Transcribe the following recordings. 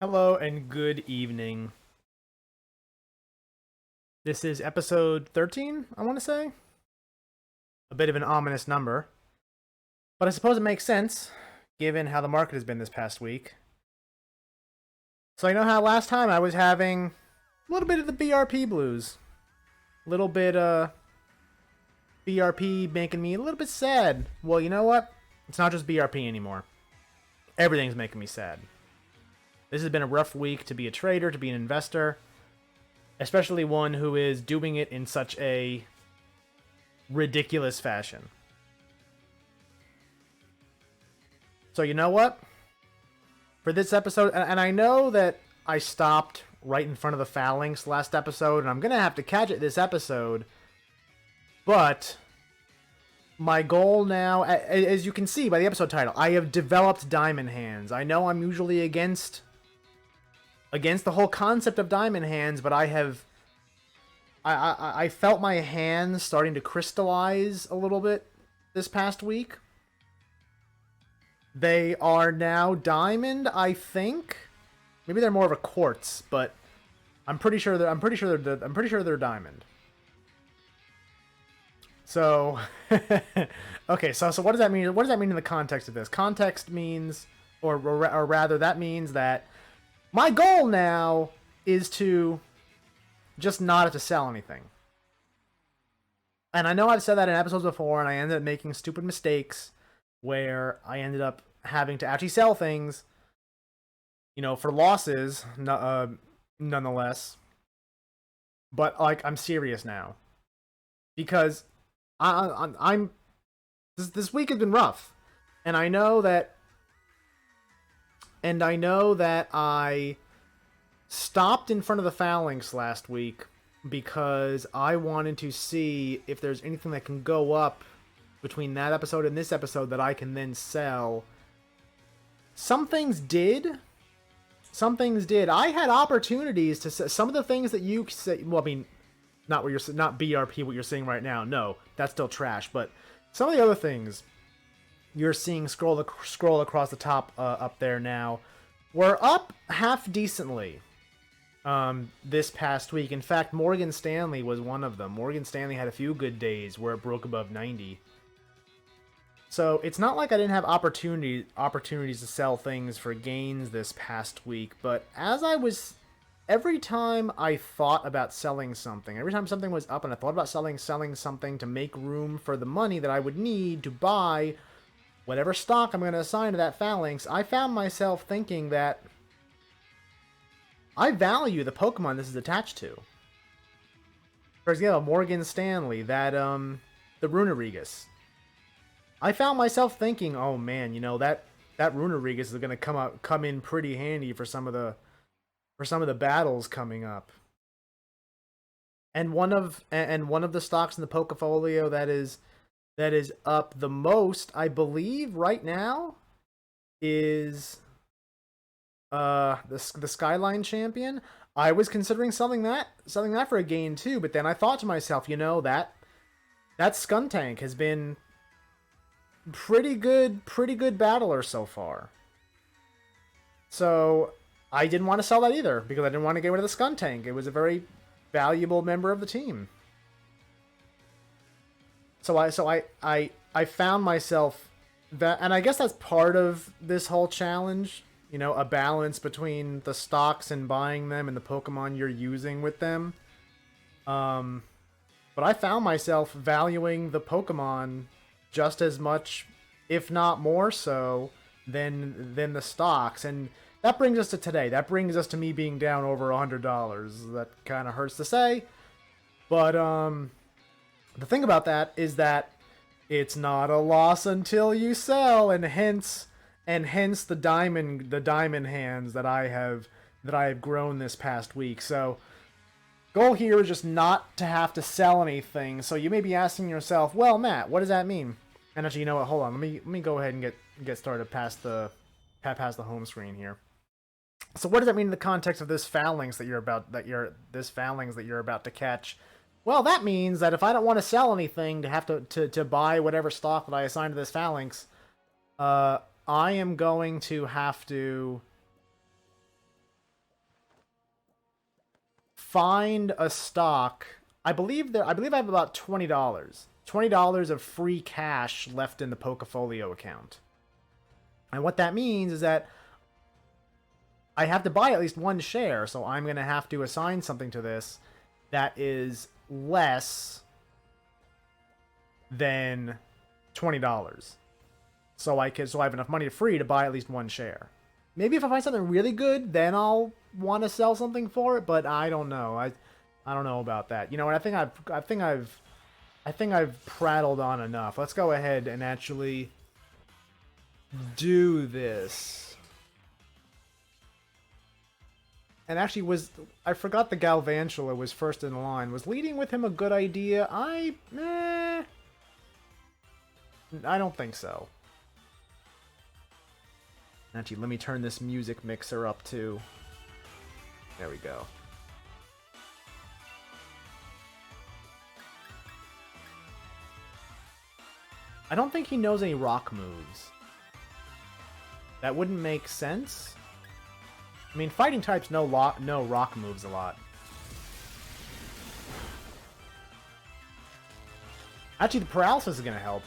Hello and good evening. This is episode 13, I want to say. A bit of an ominous number. But I suppose it makes sense, given how the market has been this past week. So you know how last time I was having a little bit of the BRP blues. A little bit, BRP making me a little bit sad. Well, you know what? It's not just BRP anymore. Everything's making me sad. This has been a rough week to be a trader, to be an investor. Especially one who is doing it in such a ridiculous fashion. So you know what? For this episode, and I know that I stopped right in front of the phalanx last episode, and I'm going to have to catch it this episode. But my goal now, as you can see by the episode title, I have developed diamond hands. I know I'm usually against the whole concept of diamond hands, but I felt my hands starting to crystallize a little bit this past week. They are now diamond, I think. Maybe they're more of a quartz, but I'm pretty sure they're diamond. So, okay, so what does that mean? What does that mean in the context of this? Context means, or rather, that means that my goal now is to just not have to sell anything. And I know I've said that in episodes before, and I ended up making stupid mistakes where I ended up having to actually sell things, for losses, nonetheless. But, I'm serious now. Because I'm this week has been rough. And I know that I stopped in front of the phalanx last week because I wanted to see if there's anything that can go up between that episode and this episode that I can then sell. Some things did. I had opportunities to sell. Some of the things that you say, well, I mean, not BRP, what you're seeing right now. No, that's still trash. But some of the other things you're seeing scroll across the top up there now were up half decently this past week. In fact, Morgan Stanley was one of them. Morgan Stanley had a few good days where it broke above 90. So it's not like I didn't have opportunities to sell things for gains this past week, but every time I thought about selling something, every time something was up and I thought about selling something to make room for the money that I would need to buy whatever stock I'm going to assign to that phalanx, I found myself thinking that I value the Pokemon this is attached to. For example, Morgan Stanley, that the Runerigus. I found myself thinking, oh man, that Runerigus is going to come in pretty handy for some of the battles coming up. And one of the stocks in the Pokefolio that is up the most, I believe, right now, is the Skyline Champion. I was considering selling that for a gain too, but then I thought to myself, that Skuntank has been pretty good battler so far. So I didn't want to sell that either because I didn't want to get rid of the Skuntank. It was a very valuable member of the team. So I found myself that, and I guess that's part of this whole challenge, a balance between the stocks and buying them and the Pokemon you're using with them. But I found myself valuing the Pokemon just as much, if not more so, than the stocks. And that brings us to today. That brings us to me being down over $100. That kind of hurts to say. But the thing about that is that it's not a loss until you sell, and hence the diamond hands that I have grown this past week. So goal here is just not to have to sell anything. So you may be asking yourself, well, Matt, what does that mean? And actually, you know what? Hold on. Let me go ahead and get started past the home screen here. So what does that mean in the context of this phalanx that you're about to catch? Well, that means that if I don't want to sell anything to have to buy whatever stock that I assign to this phalanx, I am going to have to find a stock. I believe I have about $20. $20 of free cash left in the Pokefolio account. And what that means is that I have to buy at least one share, so I'm going to have to assign something to this that is less than $20. So I have enough money free to buy at least one share. Maybe if I find something really good, then I'll want to sell something for it, but I don't know. I don't know about that. You know what? I think I've prattled on enough. Let's go ahead and actually do this. And actually, I forgot the Galvantula was first in line. Was leading with him a good idea? I don't think so. Actually, let me turn this music mixer up too. There we go. I don't think he knows any rock moves. That wouldn't make sense. I mean, fighting types know rock moves a lot. Actually, the paralysis is going to help.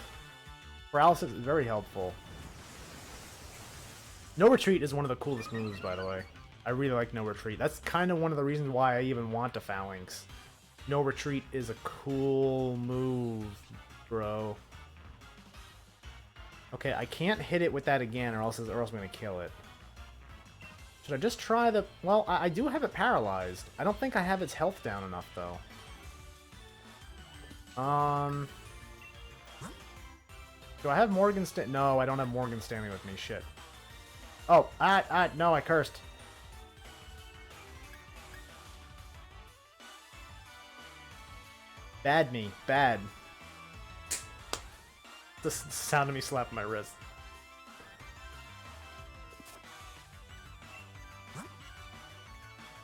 Paralysis is very helpful. No retreat is one of the coolest moves, by the way. I really like no retreat. That's kind of one of the reasons why I even want a phalanx. No retreat is a cool move, bro. Okay, I can't hit it with that again, or else I'm going to kill it. Should I just try the... Well, I do have it paralyzed. I don't think I have its health down enough, though. Do I have Morgan Stanley? No, I don't have Morgan Stanley with me. Shit. Oh, no, I cursed. Bad me. Bad. The sound of me slapping my wrist.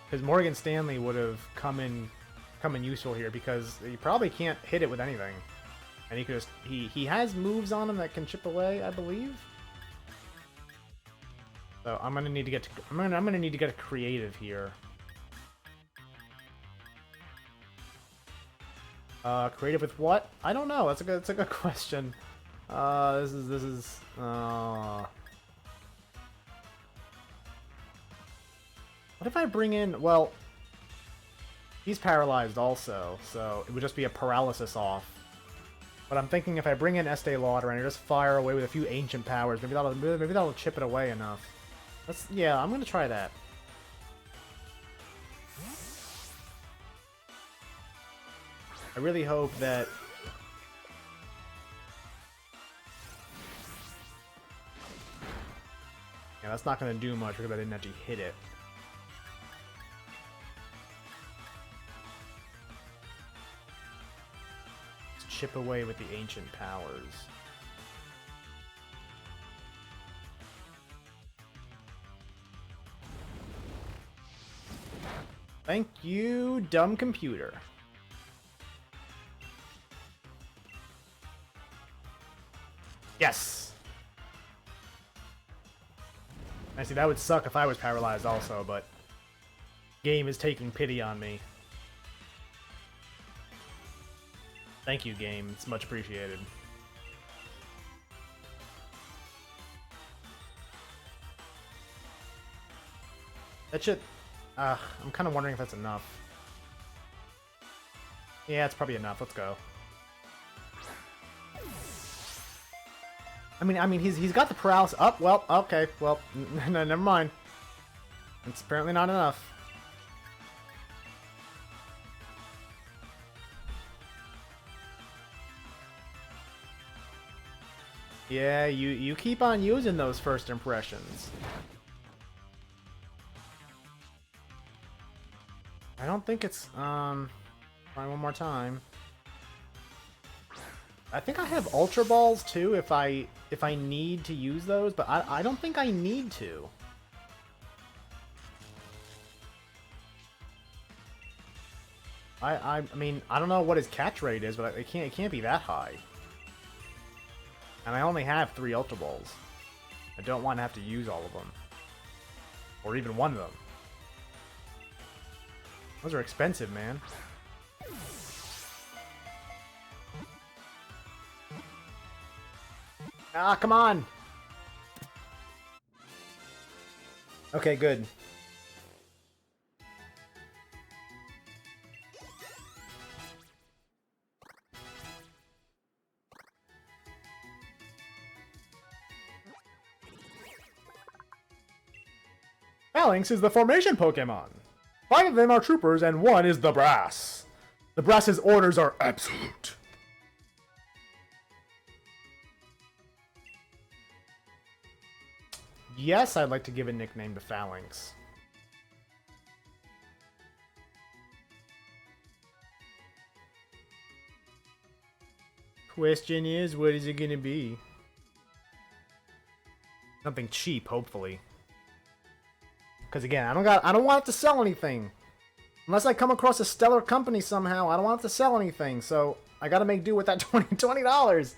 Because Morgan Stanley would have come in useful here, because he probably can't hit it with anything. And he could just... He has moves on him that can chip away, I believe. So I'm gonna need to get I'm gonna need to get creative here. Creative with what? I don't know. That's a good question. This is what if I bring in, well, he's paralyzed also, so it would just be a paralysis off. But I'm thinking if I bring in Estee Lauder and I just fire away with a few ancient powers, maybe that'll chip it away enough. Yeah, I'm gonna try that. I really hope that... Yeah, that's not gonna do much because I didn't actually hit it. Let's chip away with the ancient powers. Thank you, dumb computer. Yes! I see, that would suck if I was paralyzed also, but... Game is taking pity on me. Thank you, game. It's much appreciated. That should... I'm kind of wondering if that's enough. Yeah, it's probably enough. Let's go. I mean, he's got the paralysis. Oh, well, okay. Well, no, never mind. It's apparently not enough. Yeah, you keep on using those first impressions. I don't think it's, try one more time. I think I have Ultra Balls too if I need to use those, but I don't think I need to. I mean, I don't know what his catch rate is, but it can't be that high. And I only have 3 Ultra Balls. I don't want to have to use all of them. Or even one of them. Those are expensive, man. Ah, come on! Okay, good. Phalanx is the formation Pokemon. 5 of them are troopers and 1 is the Brass. The Brass's orders are absolute. Yes, I'd like to give a nickname to Phalanx. Question is, what is it gonna be? Something cheap, hopefully. Because again, I don't want it to sell anything. Unless I come across a stellar company somehow, I don't want it to sell anything. So I gotta make do with that $20.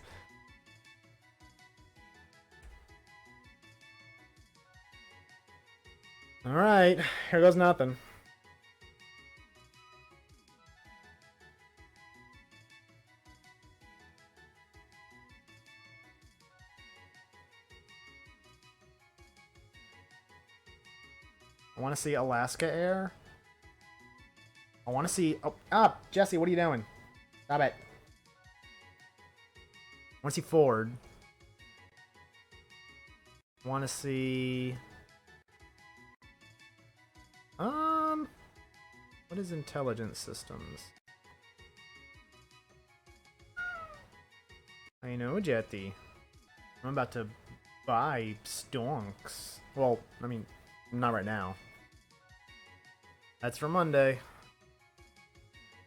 Alright, here goes nothing. I want to see Alaska Air. I want to see... Oh, Jesse, what are you doing? Stop it. I want to see Ford. I want to see... What is intelligent systems? I know, Jetty. I'm about to buy stonks. Well, I mean, not right now. That's for Monday.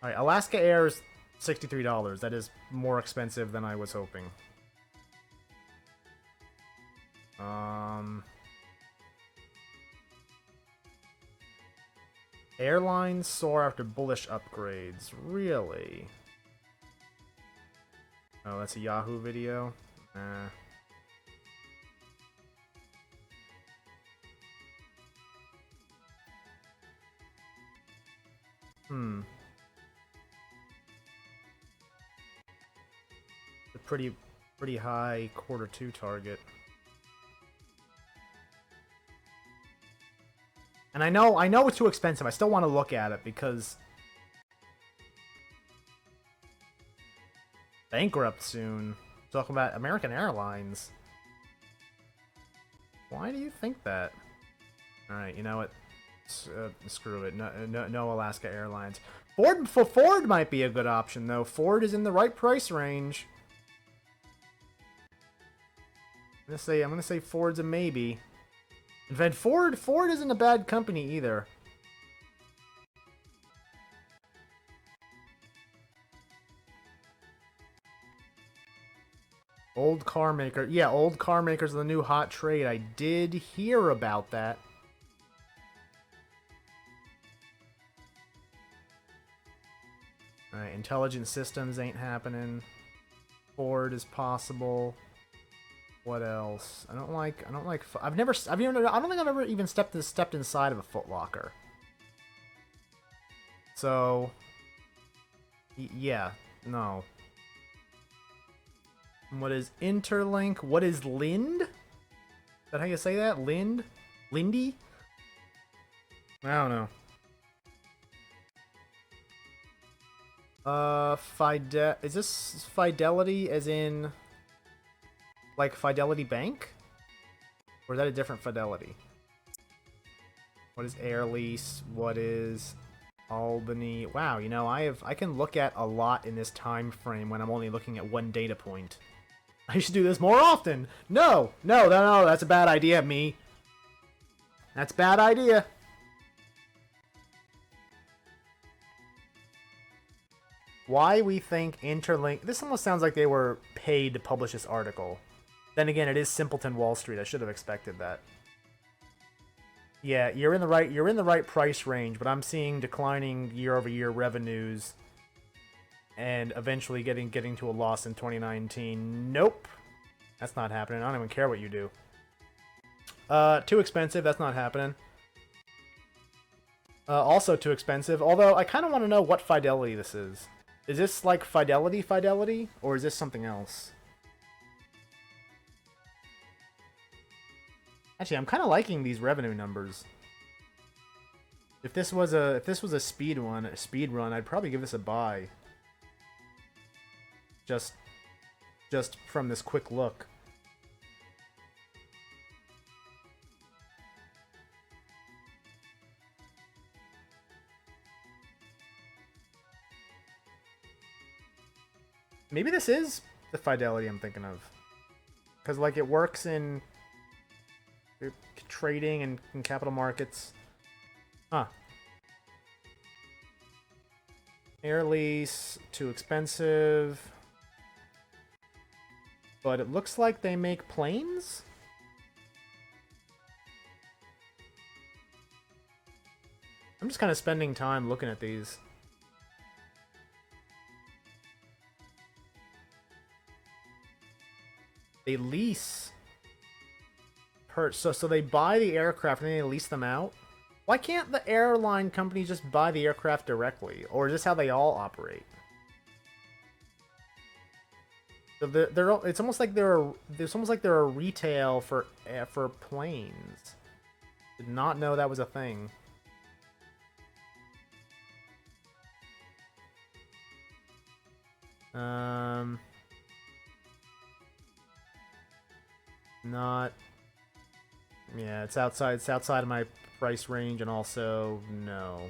Alright, Alaska Air is $63. That is more expensive than I was hoping. Airlines soar after bullish upgrades. Really? Oh, that's a Yahoo video? Nah. A pretty high Q2 target. And I know it's too expensive. I still want to look at it because bankrupt soon. Talking about American Airlines. Why do you think that? All right, you know what? Screw it. No Alaska Airlines. Ford might be a good option though. Ford is in the right price range. I'm gonna say Ford's a maybe. In fact, Ford isn't a bad company either. Old car maker. Yeah, old car makers are the new hot trade. I did hear about that. Alright, intelligent systems ain't happening. Ford is possible. What else? I don't like I don't think I've ever even stepped inside of a Foot Locker. So yeah, no. What is Interlink? What is Lind? Is that how you say that? Lind? Lindy? I don't know. Is this Fidelity as in like Fidelity Bank? Or is that a different Fidelity? What is Air Lease? What is Albany? Wow, you know, I can look at a lot in this time frame when I'm only looking at one data point. I should do this more often. No, that's a bad idea, me. That's a bad idea. Why we think Interlink... This almost sounds like they were paid to publish this article. Then again, it is Simpleton Wall Street. I should have expected that. Yeah, you're in the right price range, but I'm seeing declining year-over-year revenues and eventually getting to a loss in 2019. Nope. That's not happening. I don't even care what you do. Too expensive. That's not happening. Also too expensive. Although I kind of want to know what fidelity this is. Is this like fidelity, or is this something else? Actually, I'm kind of liking these revenue numbers. If this was a speed run, I'd probably give this a buy. Just from this quick look. Maybe this is the fidelity I'm thinking of. Because, like, it works in trading and in capital markets. Huh. Air lease, too expensive. But it looks like they make planes? I'm just kind of spending time looking at these. They lease so they buy the aircraft and then they lease them out. Why can't the airline companies just buy the aircraft directly, or is this how they all operate? So it's almost like they're a retail for planes. Did not know that was a thing. Not. Yeah, it's outside of my price range, and also no.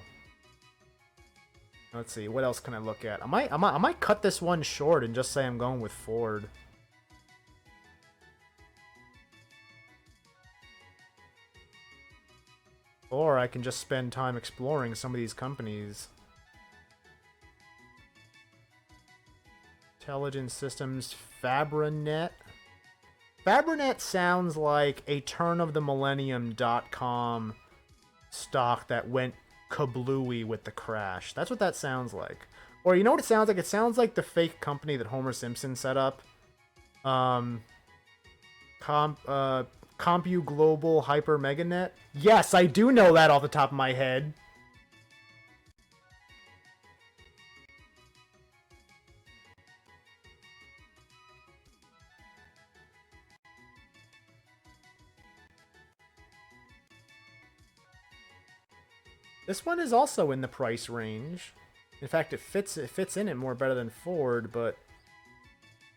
Let's see, what else can I look at? I might cut this one short and just say I'm going with Ford. Or I can just spend time exploring some of these companies. Intelligent Systems, Fabrinet. Fabrinet sounds like a turnofthemillennium.com stock that went kablooey with the crash. That's what that sounds like. Or you know what it sounds like? It sounds like the fake company that Homer Simpson set up. Compu Global Hyper Meganet. Yes, I do know that off the top of my head. This one is also in the price range. In fact, it fits in it more better than Ford, but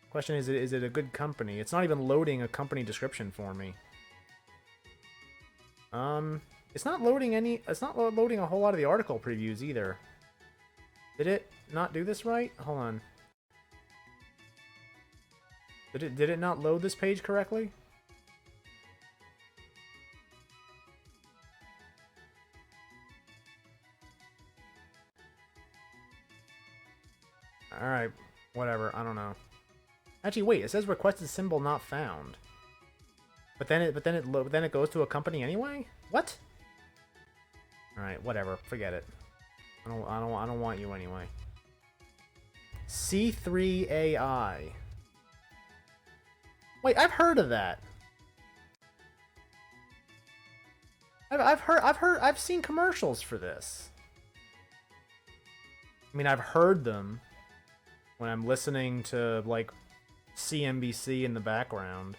question is it a good company? It's not even loading a company description for me. It's not loading a whole lot of the article previews either. Did it not do this right? Hold on. Did it not load this page correctly? Alright, whatever, I don't know. Actually, wait, it says requested symbol not found. But then it goes to a company anyway? What? Alright, whatever, forget it. I don't want you anyway. C3AI. Wait, I've heard of that. I've seen commercials for this. I mean, I've heard them when I'm listening to, like, CNBC in the background.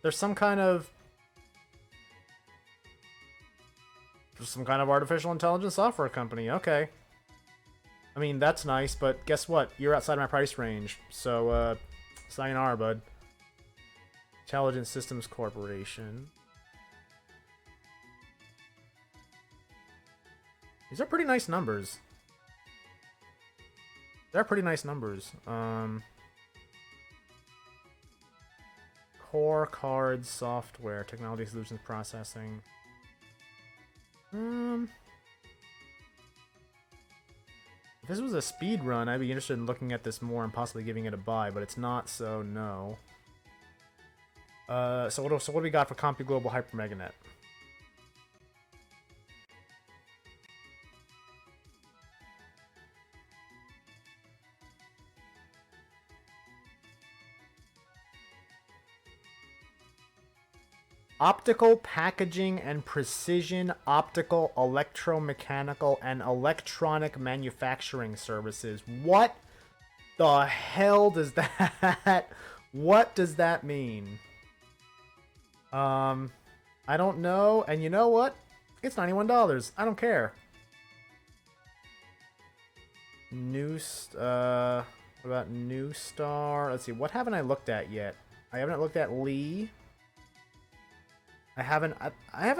There's some kind of artificial intelligence software company. Okay. I mean, that's nice, but guess what? You're outside my price range. So, sayonara, bud. Intelligent Systems Corporation. These are pretty nice numbers. They're pretty nice numbers. Core Cards Software, Technology Solutions Processing. If this was a speed run, I'd be interested in looking at this more and possibly giving it a buy, but it's not, so no. So what do we got for Compu Global Hyper Meganet? Optical packaging and precision optical, electromechanical, and electronic manufacturing services. What the hell does that... What does that mean? I don't know. And you know what? It's $91. I don't care. What about NuzStocke? Let's see. What haven't I looked at yet? I haven't looked at Lee. I haven't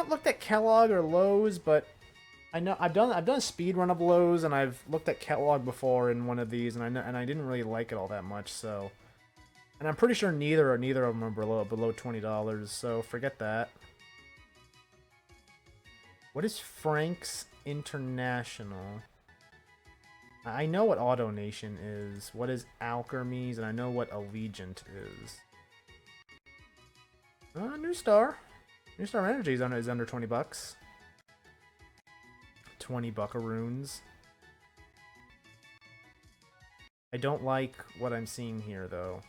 looked at Kellogg or Lowe's, but I know I've done a speed run of Lowe's, and I've looked at Kellogg before in one of these, and I didn't really like it all that much. So, and I'm pretty sure neither of them are below $20. So forget that. What is Frank's International? I know what AutoNation is. What is Alchemy's, and I know what Allegiant is. NuzStocke. NuzStocke Energy is under 20 bucks. 20 buckaroons. I don't like what I'm seeing here, though.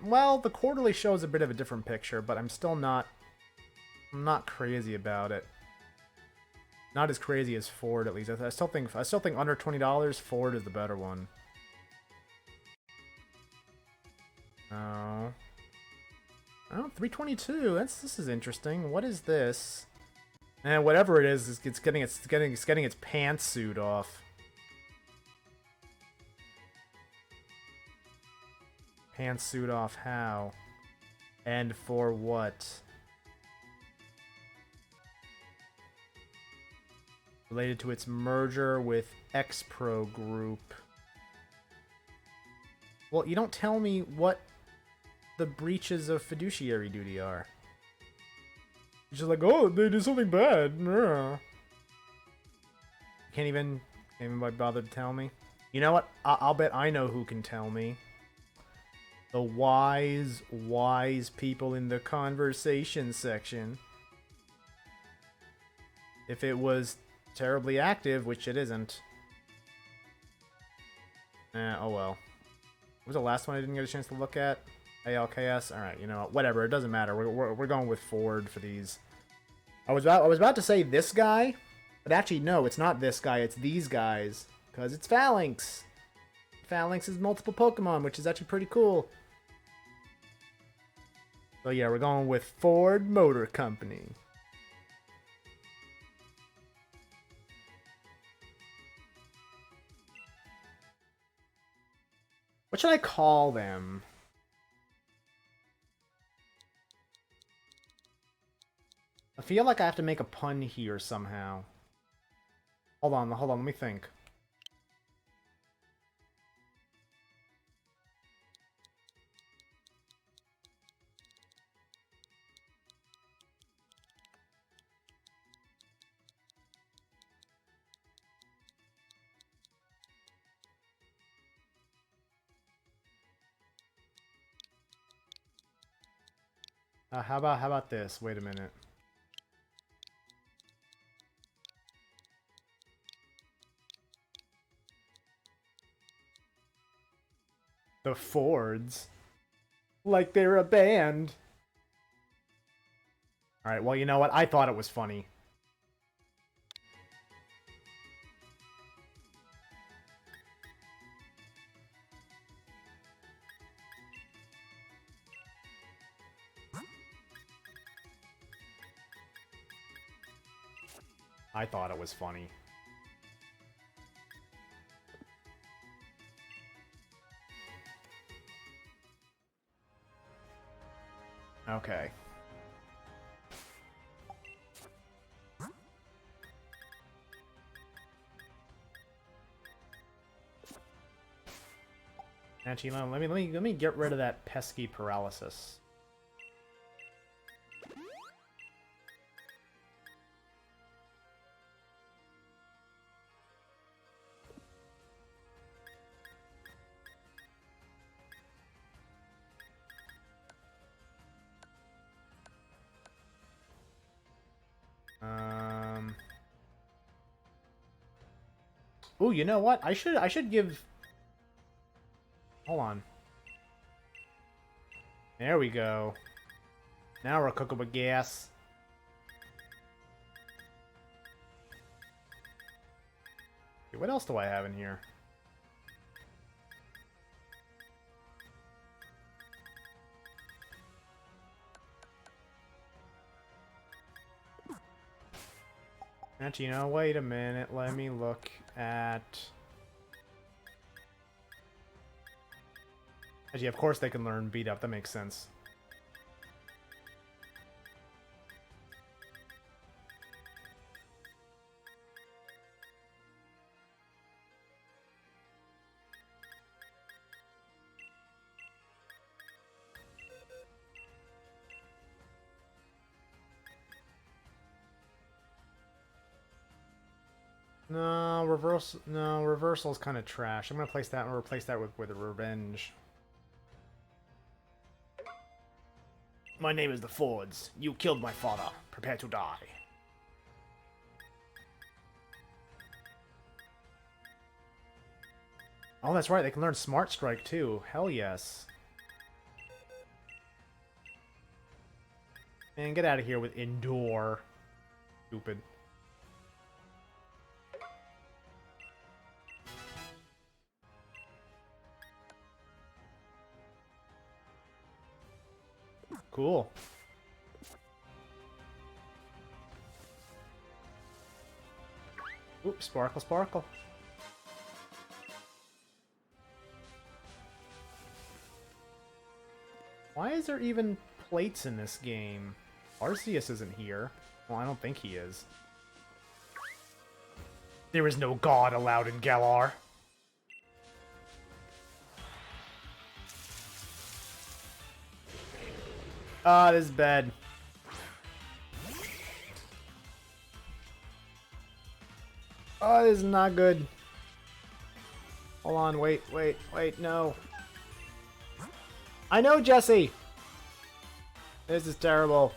Well, the quarterly shows a bit of a different picture, but I'm not crazy about it. Not as crazy as Ford, at least. I still think under $20, Ford is the better one. Oh, 322. This is interesting. What is this? And whatever it is, it's getting its pantsuit off. Pantsuit off how? And for what? Related to its merger with X-Pro Group. Well, you don't tell me what the breaches of fiduciary duty are. You're just like, oh, they did something bad. You can't even bother to tell me. You know what? I'll bet I know who can tell me. The wise people in the conversation section. If it was terribly active, which it isn't. Oh well. What was the last one I didn't get a chance to look at? ALKS? Alright, you know, whatever, it doesn't matter. We're going with Ford for these. I was about to say this guy, but actually no, it's not this guy, it's these guys. Because it's Phalanx. Phalanx is multiple Pokemon, which is actually pretty cool. So yeah, we're going with Ford Motor Company. What should I call them? I feel like I have to make a pun here somehow. Hold on, let me think. How about this? Wait a minute. The Fords. Like they're a band. Alright, well, you know what? I thought it was funny. I thought it was funny. Okay. Actually, let me get rid of that pesky paralysis. Ooh, you know what? I should give... Hold on. There we go. Now we're cooking with gas. Okay, what else do I have in here? Actually, you know, wait a minute. Let me look at... Actually, of course they can learn beat up. That makes sense. No, reversal's kind of trash. I'm gonna place that and replace that with a revenge. My name is the Fords. You killed my father. Prepare to die. Oh, that's right. They can learn Smart Strike too. Hell yes. Man, get out of here with Endure. Stupid. Cool. Oops, sparkle, sparkle. Why is there even plates in this game? Arceus isn't here. Well, I don't think he is. There is no god allowed in Galar. Ah, this is bad. Oh, this is not good. Hold on, wait, no. I know, Jesse! This is terrible.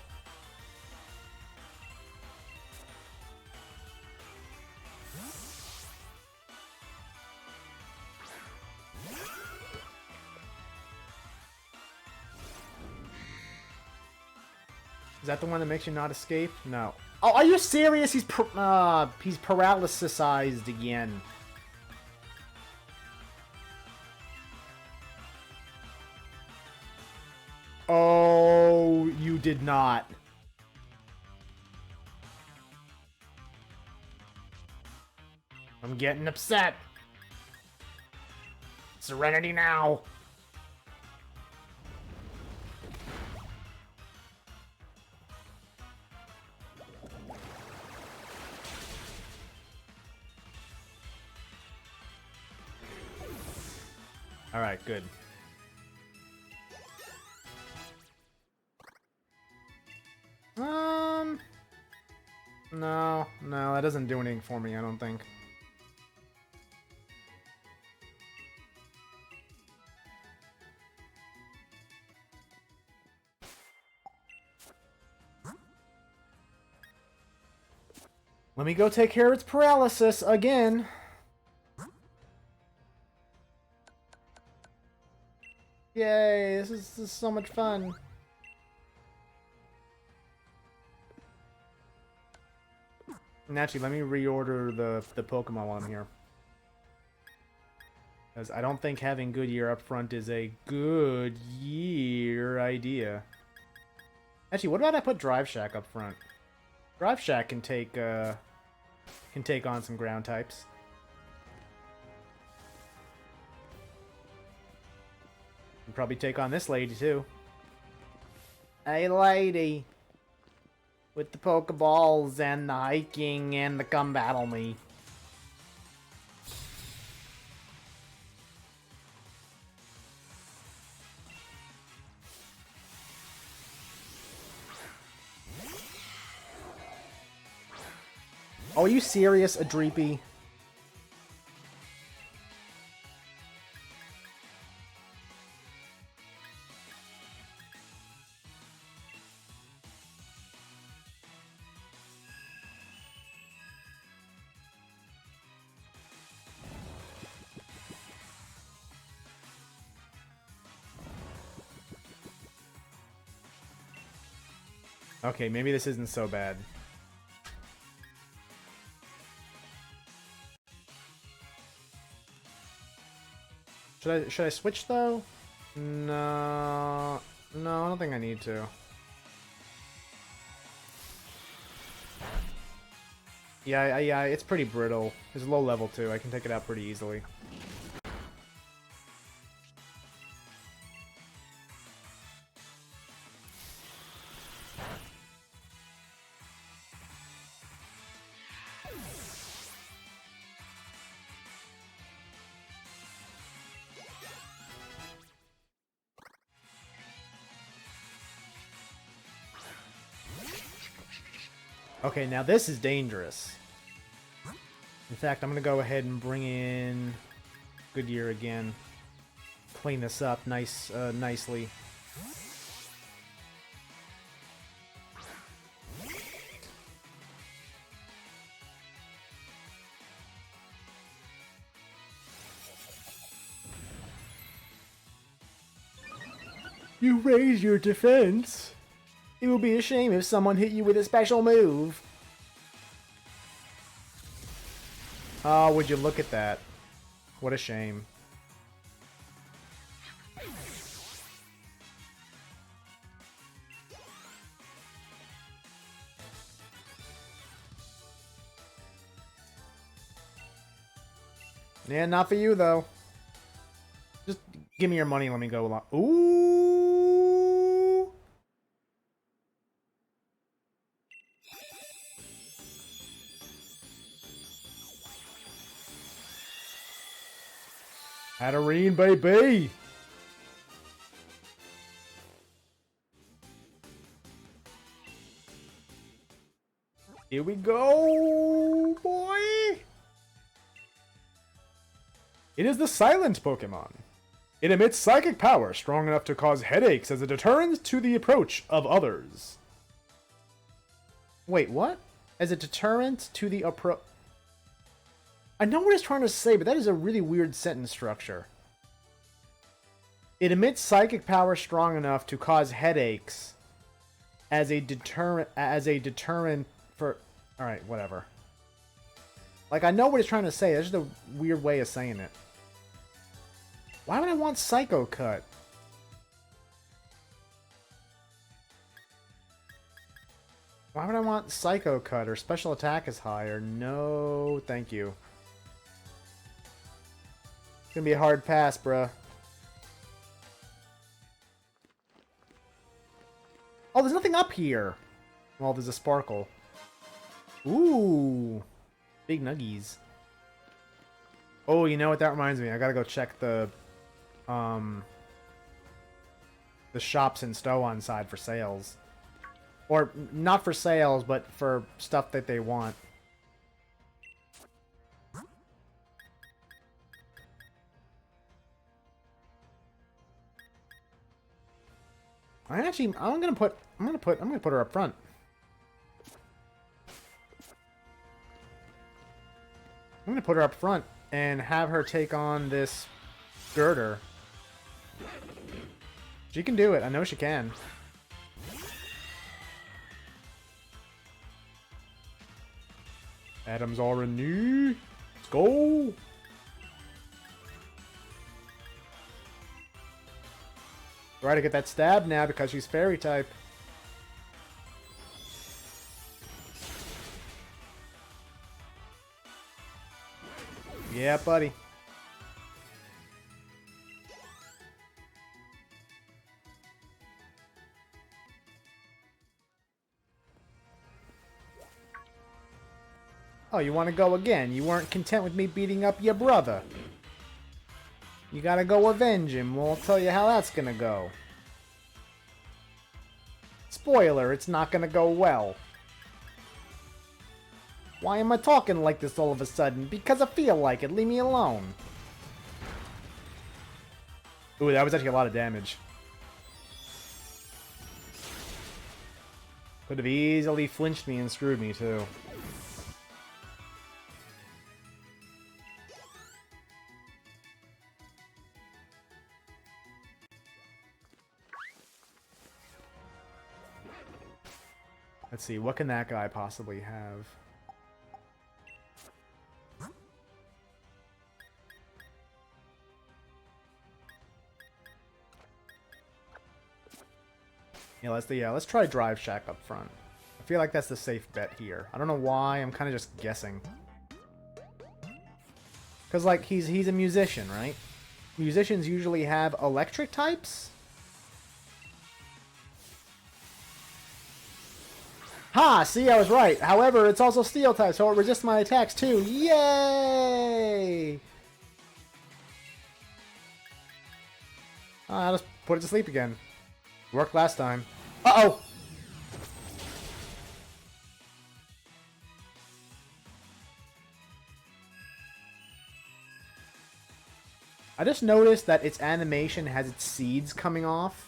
Is that the one that makes you not escape? No. Oh, are you serious? He's paralysis-ized again. Oh, you did not. I'm getting upset. Serenity now. Alright, good. No, that doesn't do anything for me, I don't think. Let me go take care of its paralysis again. Yay, this is so much fun. And actually, let me reorder the Pokemon while I'm here. Because I don't think having Goodyear up front is a good idea. Actually, what about I put Drive Shack up front? Drive Shack can take on some ground types. Can probably take on this lady too. Hey, lady. With the Pokeballs and the hiking and the come battle me. Oh, are you serious, Adreepy? Okay, maybe this isn't so bad. Should I switch though? No, no, I don't think I need to. Yeah, it's pretty brittle. It's low level too. I can take it out pretty easily. Okay, now this is dangerous. In fact, I'm gonna go ahead and bring in Goodyear again. Clean this up nicely. You raise your defense. It will be a shame if someone hit you with a special move. Oh, would you look at that? What a shame. Yeah, not for you, though. Just give me your money and let me go along. Ooh! Hatterene, baby! Here we go, boy! It is the Silent Pokemon. It emits psychic power strong enough to cause headaches as a deterrent to the approach of others. Wait, what? As a deterrent to the approach... I know what it's trying to say, but that is a really weird sentence structure. It emits psychic power strong enough to cause headaches as a deterrent for... Alright, whatever. Like, I know what it's trying to say. That's just a weird way of saying it. Why would I want Psycho Cut? Why would I want Psycho Cut or Special Attack is higher? No, thank you. It's gonna be a hard pass, bruh. Oh, there's nothing up here. Well, there's a Sparkle. Ooh. Big nuggies. Oh, you know what? That reminds me. I gotta go check the shops in Stow on side for sales. Or, not for sales, but for stuff that they want. I'm gonna put her up front. I'm gonna put her up front and have her take on this girder. She can do it. I know she can. Adam's all renew. Let's go. Try to get that stab now because she's fairy type. Yeah, buddy. Oh, you want to go again? You weren't content with me beating up your brother. You gotta go avenge him. We'll tell you how that's gonna go. Spoiler, it's not gonna go well. Why am I talking like this all of a sudden? Because I feel like it. Leave me alone. Ooh, that was actually a lot of damage. Could have easily flinched me and screwed me, too. Let's see, what can that guy possibly have? Let's try Drive Shack up front. I feel like that's the safe bet here. I don't know why, I'm kind of just guessing. Because, like, he's a musician, right? Musicians usually have electric types? Ha! See, I was right. However, it's also steel type, so it resists my attacks too. Yay! I'll just put it to sleep again. Worked last time. Uh-oh! I just noticed that its animation has its seeds coming off.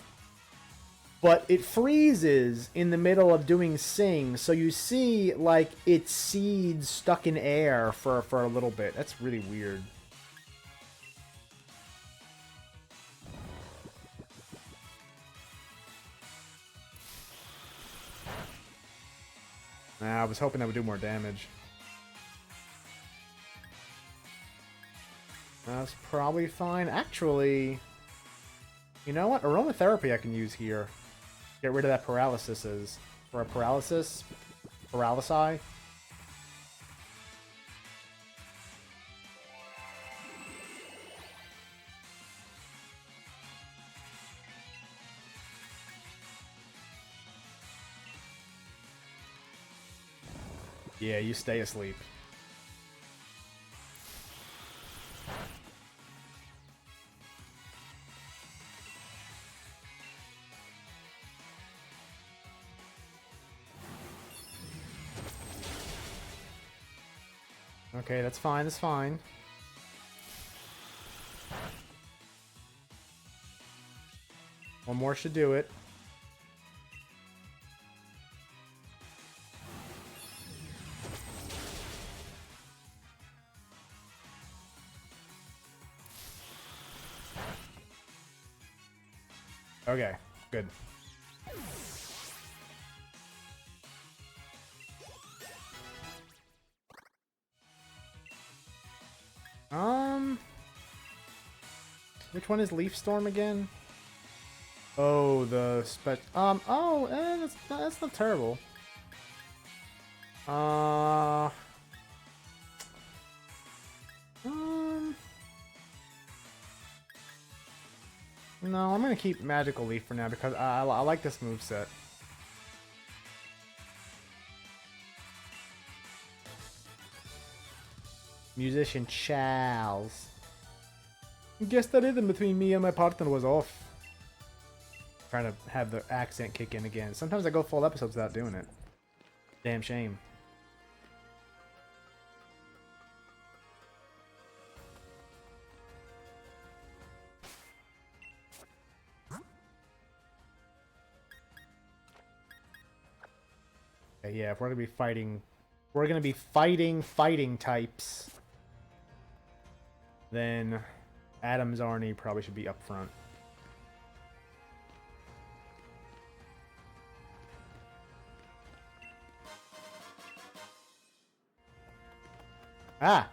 But it freezes in the middle of doing sing, so you see, like, its seeds stuck in air for a little bit. That's really weird. Nah, I was hoping that would do more damage. That's probably fine. Actually, you know what? Aromatherapy I can use here. Get rid of that paralysis. For a paralysis? Paralysi? Yeah, you stay asleep. Okay, that's fine, that's fine. One more should do it. Okay, good. Which one is Leaf Storm again? Oh, the that's not terrible. No, I'm gonna keep Magical Leaf for now because I like this moveset. Musician Charles. Guess that rhythm between me and my partner was off. Trying to have the accent kick in again. Sometimes I go full episodes without doing it. Damn shame. Okay, yeah, if we're gonna be fighting types, then Adam's Arnie probably should be up front. Ah!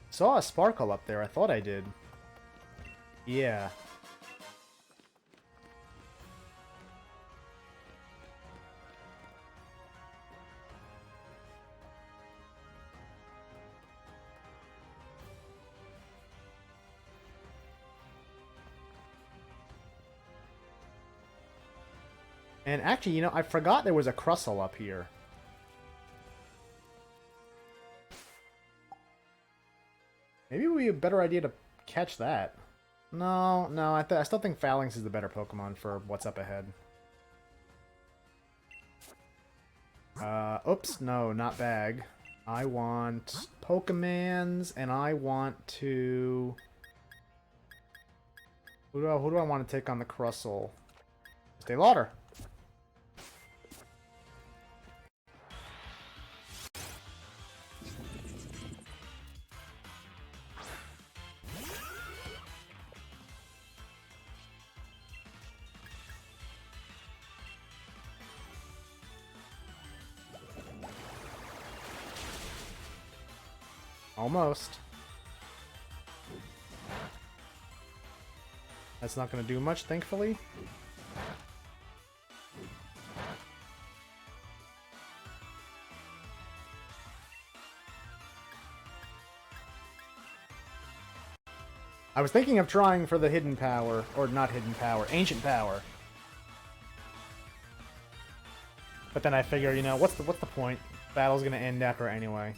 Saw a sparkle up there. I thought I did. Yeah. And actually, you know, I forgot there was a Crustle up here. Maybe it would be a better idea to catch that. No, I still think Phalanx is the better Pokemon for what's up ahead. Oops, no, not Bag. I want Pokemans, and I want to... Who do I want to take on the Crustle? Stay Lauder. Almost. That's not going to do much, thankfully. I was thinking of trying for the hidden power, or not hidden power, ancient power. But then I figure, you know, what's the point? Battle's gonna end after anyway.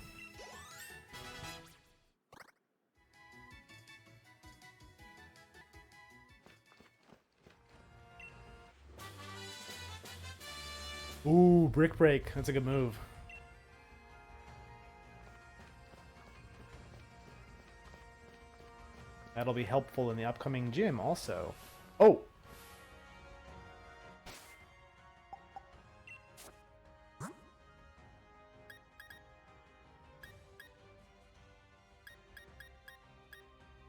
Ooh, Brick Break. That's a good move. That'll be helpful in the upcoming gym also. Oh!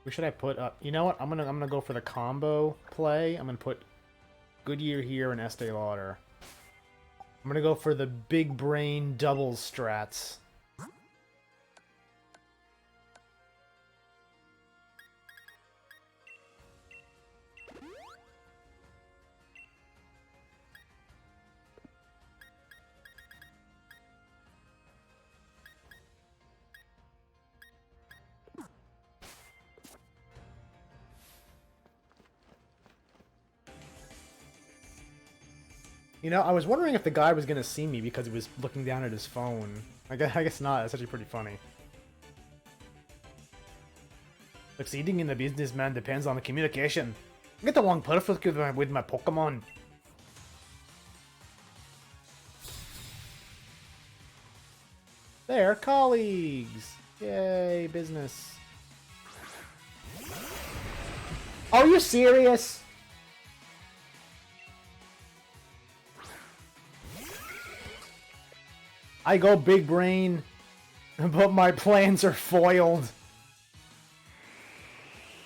Who should I put up? You know what? I'm gonna go for the combo play. I'm gonna put Goodyear here and Estee Lauder. I'm gonna go for the big brain doubles strats. You know, I was wondering if the guy was gonna see me because he was looking down at his phone. I guess not. That's actually pretty funny. Succeeding in the businessman depends on the communication. I get along perfectly with my Pokemon. They're colleagues! Yay, business. Are you serious? I go big brain, but my plans are foiled.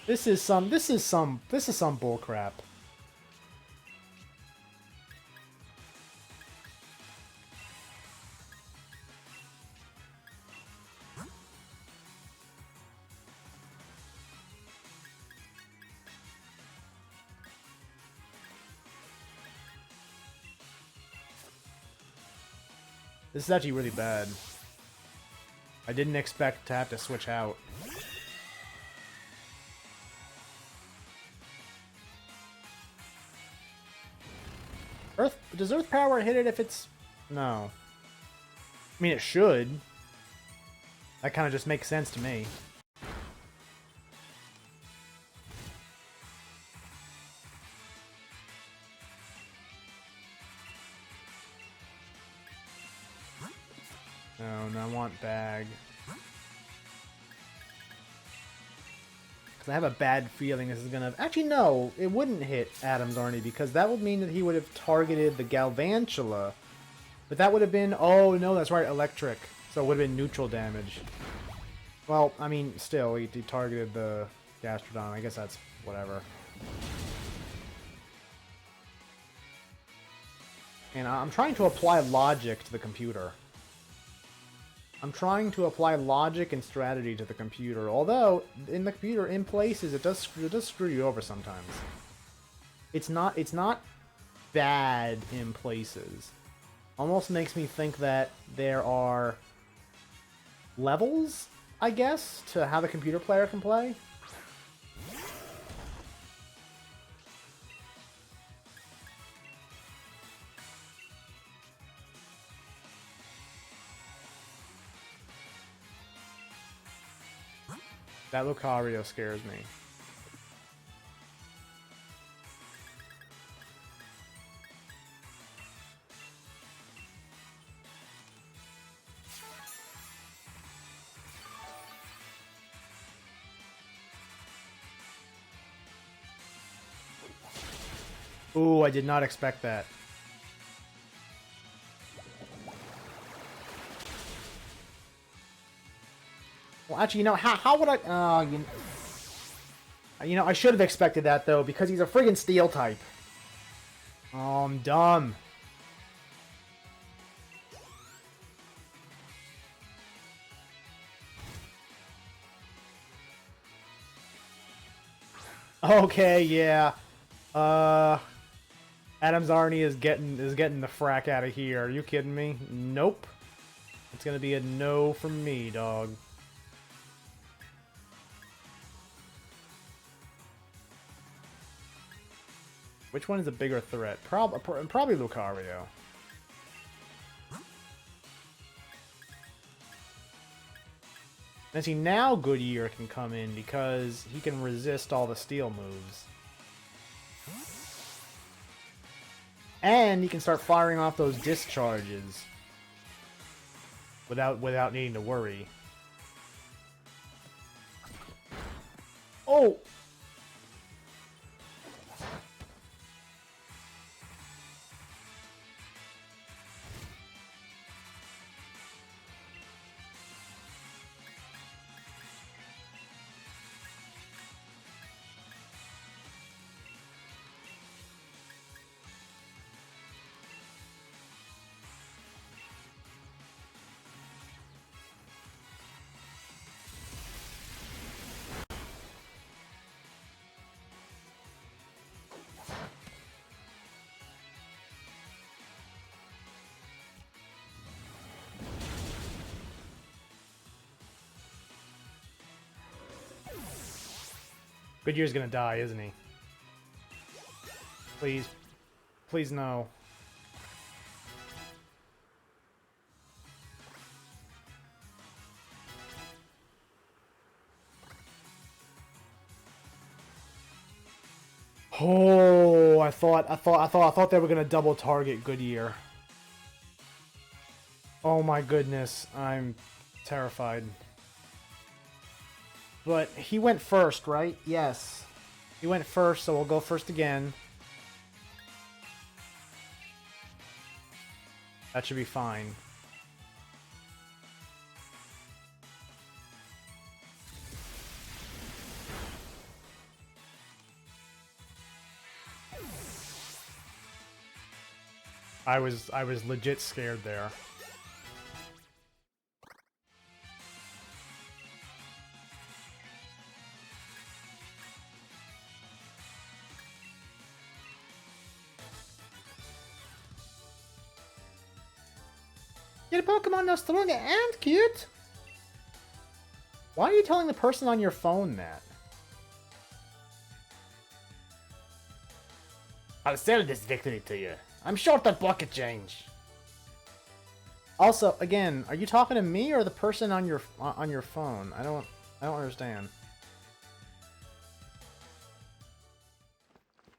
This is some bullcrap. This is actually really bad. I didn't expect to have to switch out. Does Earth Power hit it if it's... No. I mean, it should. That kind of just makes sense to me. No, I want bag. Because I have a bad feeling this is gonna... Actually, no, it wouldn't hit Adam's Arnie because that would mean that he would have targeted the Galvantula. But that would have been... Oh, no, that's right, electric. So it would have been neutral damage. Well, I mean, still, he targeted the Gastrodon. I guess that's whatever. And I'm trying to apply logic to the computer. I'm trying to apply logic and strategy to the computer, although in the computer, in places, it does screw you over sometimes. It's not bad in places. Almost makes me think that there are levels, I guess, to how the computer player can play. That Lucario scares me. Ooh, I did not expect that. Well, actually, you know, how would I... you know, I should have expected that, though, because he's a friggin' steel type. Oh, I'm dumb. Okay, yeah. Uh, Adam's Arnie is getting the frack out of here. Are you kidding me? Nope. It's gonna be a no from me, dog. Which one is a bigger threat? Probably Lucario. And see, now Goodyear can come in because he can resist all the steel moves. And he can start firing off those discharges without needing to worry. Oh! Goodyear's gonna die, isn't he? Please. Please no. Oh, I thought they were gonna double target Goodyear. Oh my goodness, I'm terrified. But he went first, right? Yes. He went first, so we'll go first again. That should be fine. I was legit scared there. Your Pokemon are strong and cute! Why are you telling the person on your phone that? I'll sell this victory to you. I'm short on pocket change. Also, again, are you talking to me or the person on your phone? I don't understand.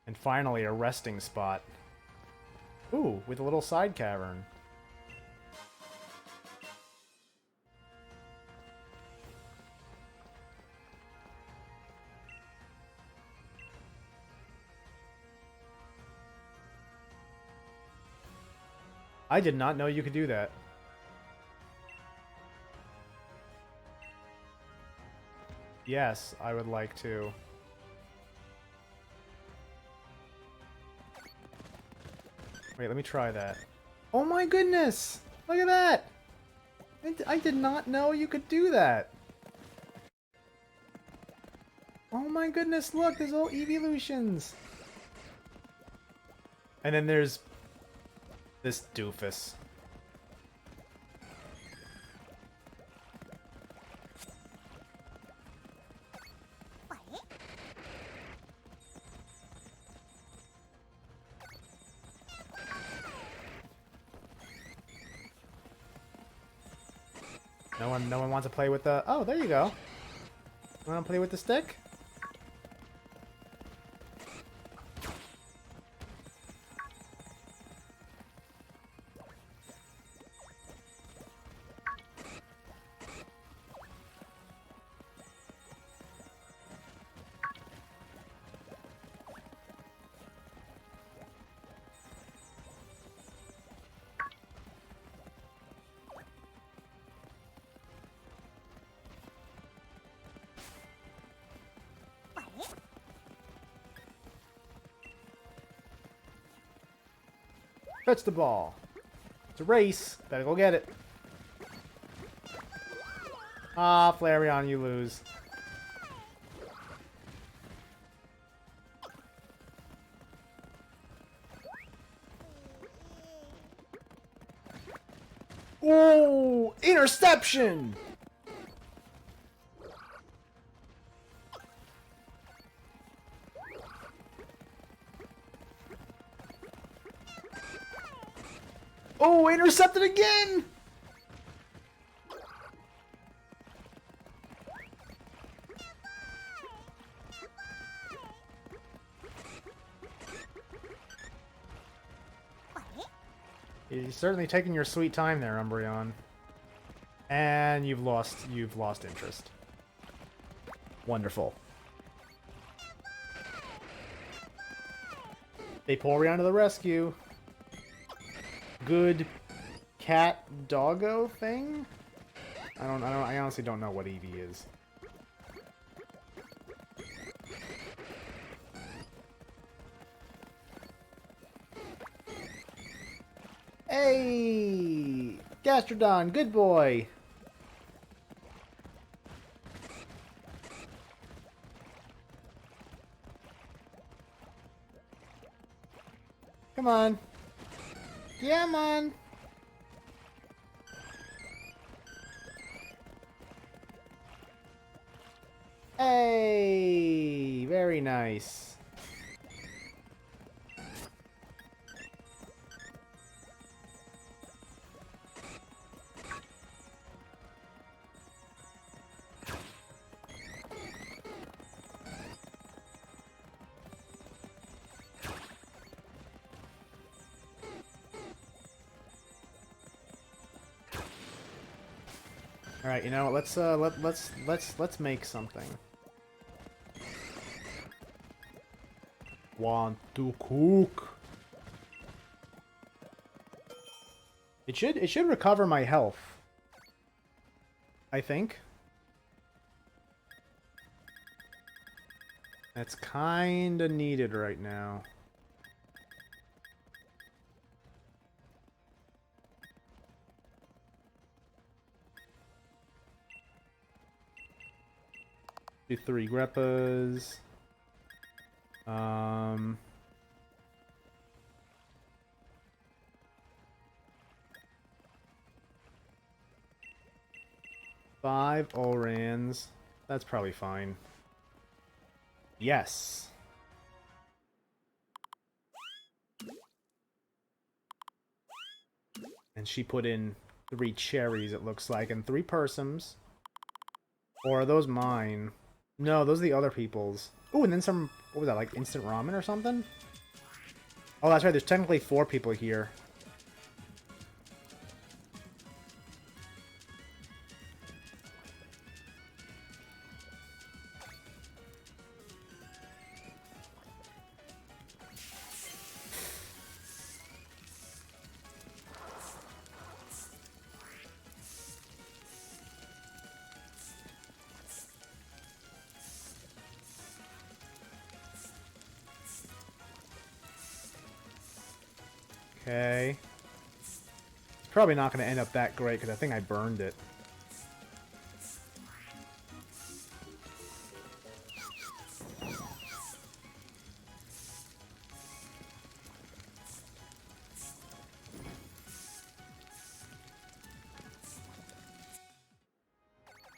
And finally, a resting spot. Ooh, with a little side cavern. I did not know you could do that. Yes, I would like to. Wait, let me try that. Oh my goodness! Look at that! I did not know you could do that! Oh my goodness, look! There's all evolutions! And then there's this doofus. No one wants to play with the... Oh, there you go. You want to play with the stick? Fetch the ball. It's a race. Better go get it. Ah, Flareon, you lose. No! Interception! Oh, intercepted again! You're certainly taking your sweet time there, Umbreon. And you've lost interest. Wonderful. Vaporeon to the rescue. Good cat doggo thing? I honestly don't know what Eevee is. Hey! Gastrodon, good boy! Come on. Yeah, man. Hey! Very nice. All right, you know, let's make something. Want to cook? It should recover my health. I think. That's kinda needed right now. Do 3 Greppas. 5 Orans. That's probably fine. Yes. And she put in 3 cherries, it looks like, and 3 Persums. Or are those mine? No, those are the other people's. Ooh, and then some, what was that, like instant ramen or something? Oh, that's right, there's technically 4 people here. Okay. It's probably not going to end up that great, because I think I burned it.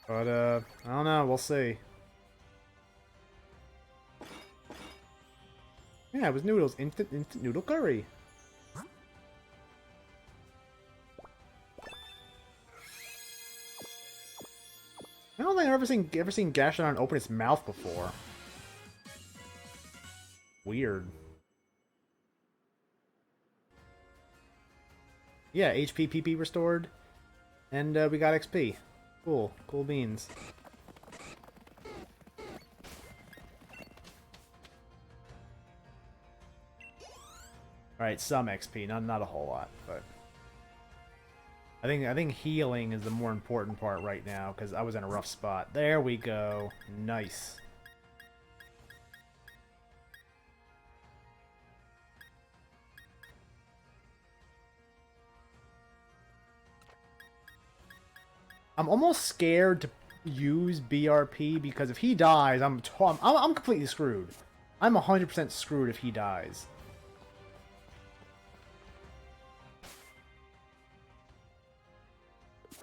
But, I don't know, we'll see. Yeah, it was noodles. Instant noodle curry. I don't think I've ever seen Gastrodon open its mouth before. Weird. Yeah, HP, PP restored. And we got XP. Cool. Cool beans. Alright, some XP. Not a whole lot, but... I think healing is the more important part right now, because I was in a rough spot. There we go. Nice. I'm almost scared to use BRP, because if he dies, I'm completely screwed. I'm 100% screwed if he dies.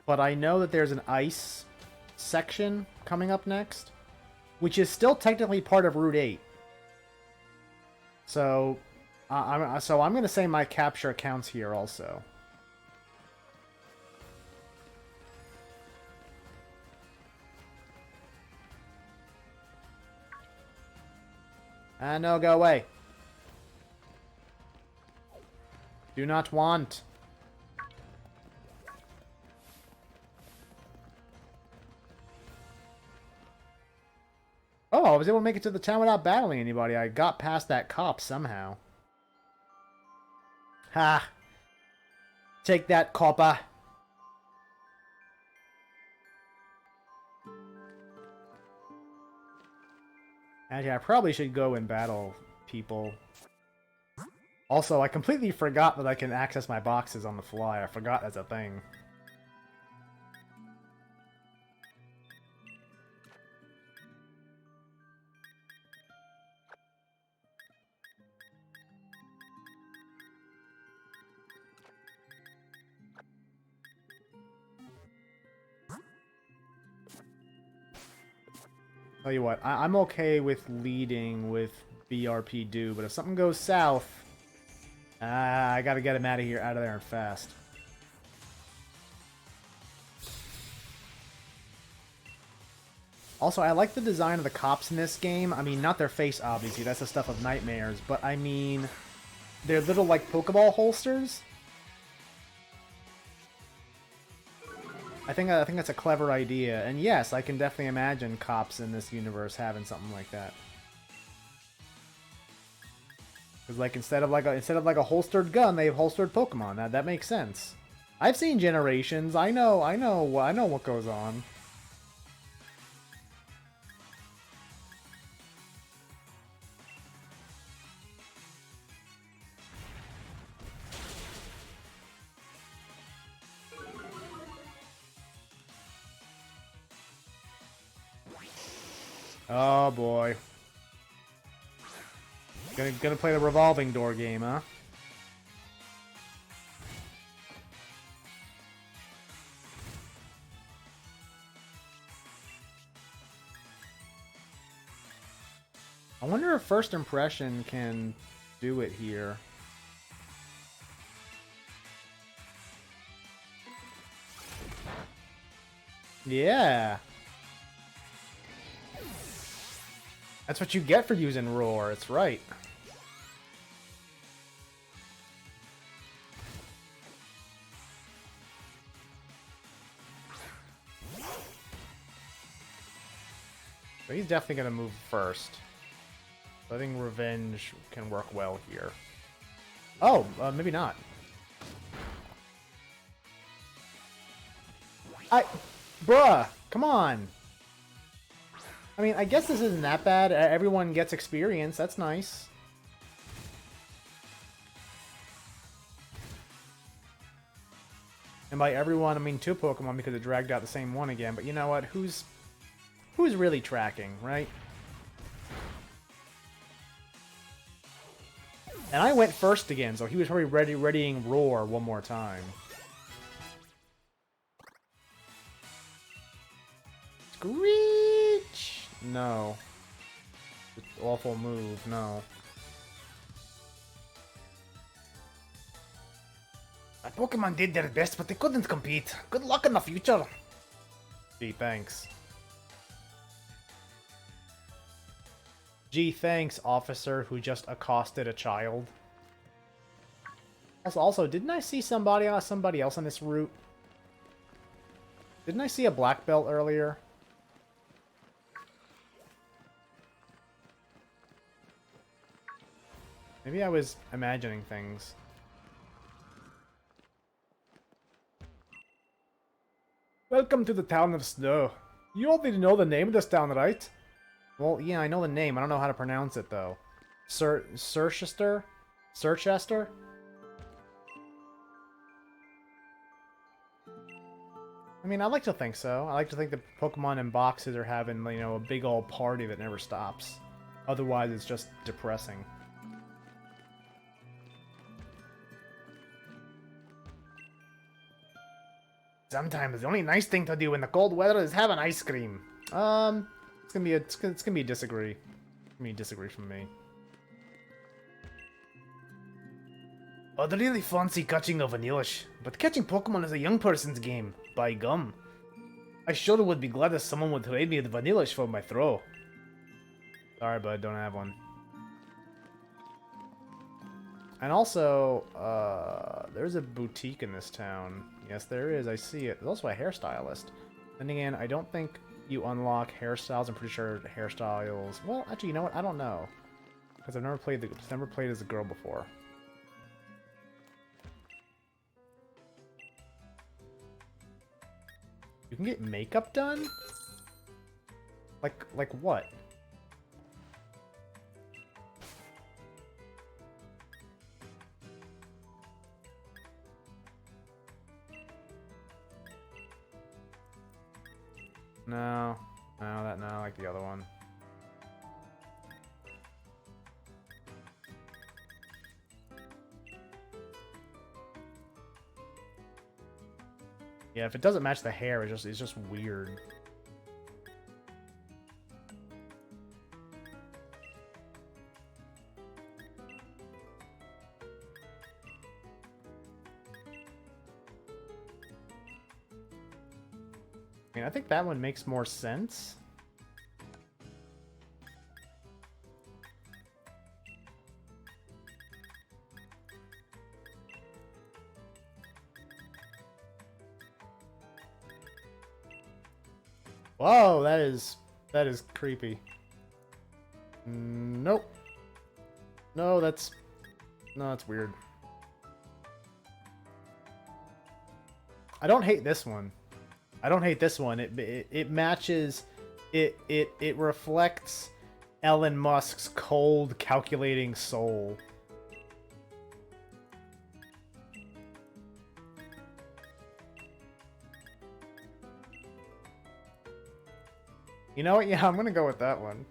But I know that there's an ice section coming up next, which is still technically part of Route 8. So, I'm going to say my capture counts here also. No, go away. Do not want. Oh, I was able to make it to the town without battling anybody. I got past that cop somehow. Ha! Take that, copper. Actually, I probably should go and battle people. Also, I completely forgot that I can access my boxes on the fly. I forgot that's a thing. Tell you what, I'm okay with leading with BRP do, but if something goes south, I gotta get him out of there and fast. Also, I like the design of the cops in this game. I mean, not their face, obviously. That's the stuff of nightmares. But, I mean, they're little, like, Pokeball holsters. I think that's a clever idea. And yes, I can definitely imagine cops in this universe having something like that. Because, like, instead of a holstered gun, they have holstered Pokemon. That makes sense. I've seen Generations. I know what goes on. Oh boy. Gonna play the revolving door game, huh? I wonder if First Impression can do it here. Yeah. That's what you get for using Roar, it's right. So he's definitely going to move first. I think Revenge can work well here. Oh, maybe not. Bruh, come on. I mean, I guess this isn't that bad. Everyone gets experience. That's nice. And by everyone, I mean 2 Pokemon because it dragged out the same one again. But you know what? Who's really tracking, right? And I went first again, so he was probably readying Roar one more time. Screech! No. Awful move, no. My Pokemon did their best, but they couldn't compete. Good luck in the future. Gee, thanks. Gee, thanks, officer who just accosted a child. Also, didn't I see somebody else on this route? Didn't I see a black belt earlier? Maybe I was imagining things. Welcome to the town of Snow. You already know the name of this town, right? Well, yeah, I know the name. I don't know how to pronounce it, though. Circhester? Circhester? I mean, I like to think so. I like to think the Pokemon in boxes are having, you know, a big old party that never stops. Otherwise, it's just depressing. Sometimes the only nice thing to do in the cold weather is have an ice cream. It's gonna be a disagree. It's gonna be a disagree from me. I'd really fancy catching a vanillish, but catching Pokemon is a young person's game. By gum. I sure would be glad if someone would trade me the vanillish for my throw. Sorry, bud, don't have one. And also, there's a boutique in this town. Yes, there is. I see it. There's also a hairstylist. Then again, I don't think you unlock hairstyles. I'm pretty sure hairstyles... Well, actually, you know what? I don't know. Because I've never played as a girl before. You can get makeup done? Like what? No, no, I like the other one. Yeah, if it doesn't match the hair, it's just weird. I mean, I think that one makes more sense. Whoa, that is creepy. Nope. No, that's weird. I don't hate this one. I don't hate this one. It matches. It reflects Elon Musk's cold, calculating soul. You know what? Yeah, I'm gonna go with that one.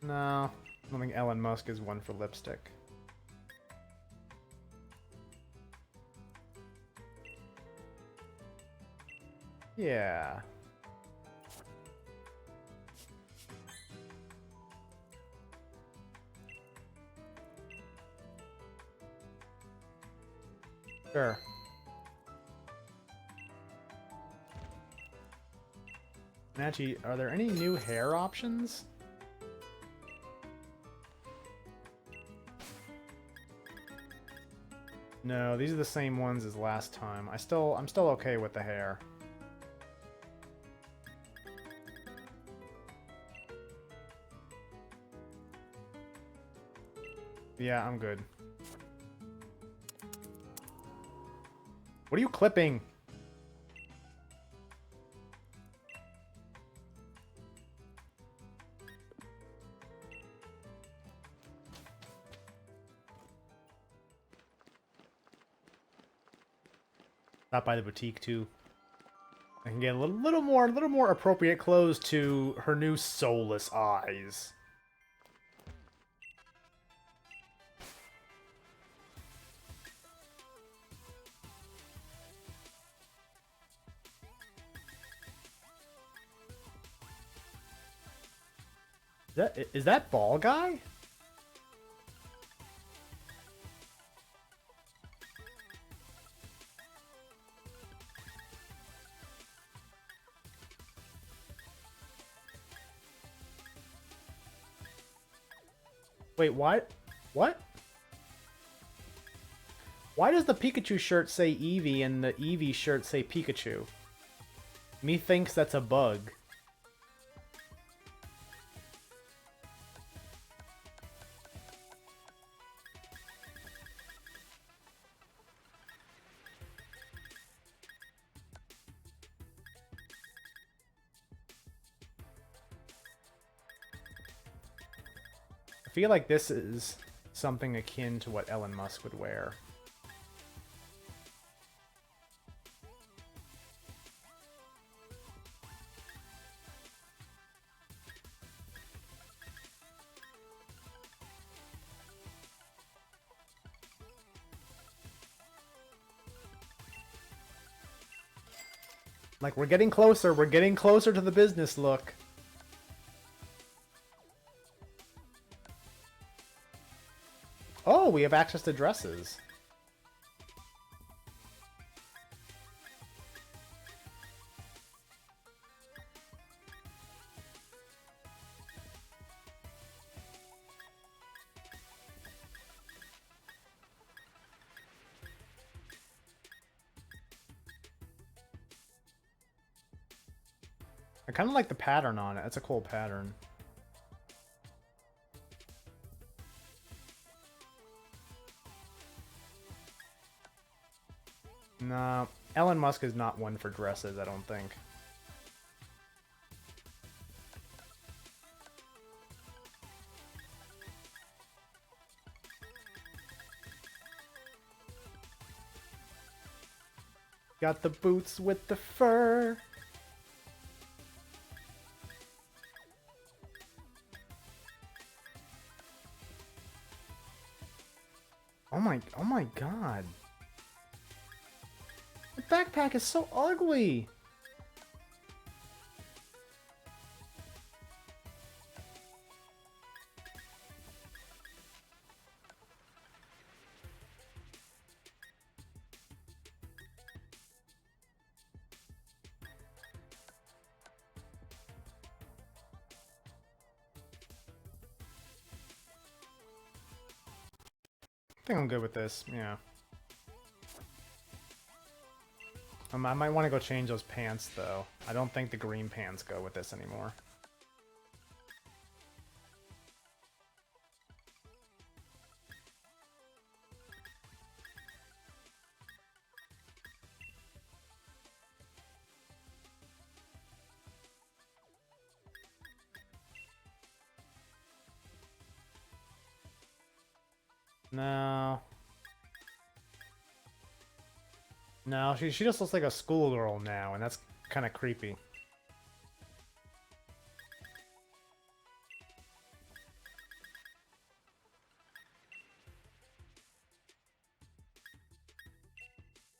No, I don't think Elon Musk is one for lipstick. Yeah. Sure. Actually, are there any new hair options? No, these are the same ones as last time. I'm still okay with the hair. Yeah, I'm good. What are you clipping? Stop by the boutique too. I can get a little more appropriate clothes to her new soulless eyes. Is that Ball Guy? Wait, what? What? Why does the Pikachu shirt say Eevee and the Eevee shirt say Pikachu? Methinks that's a bug. I feel like this is something akin to what Elon Musk would wear. Like, we're getting closer. We're getting closer to the business look. Oh, we have access to dresses. I kind of like the pattern on it. It's a cool pattern. No, Elon Musk is not one for dresses, I don't think. Got the boots with the fur. Oh my god. The backpack is so ugly. I think I'm good with this, yeah. I might want to go change those pants, though. I don't think the green pants go with this anymore. No. No, she just looks like a schoolgirl now, and that's kind of creepy.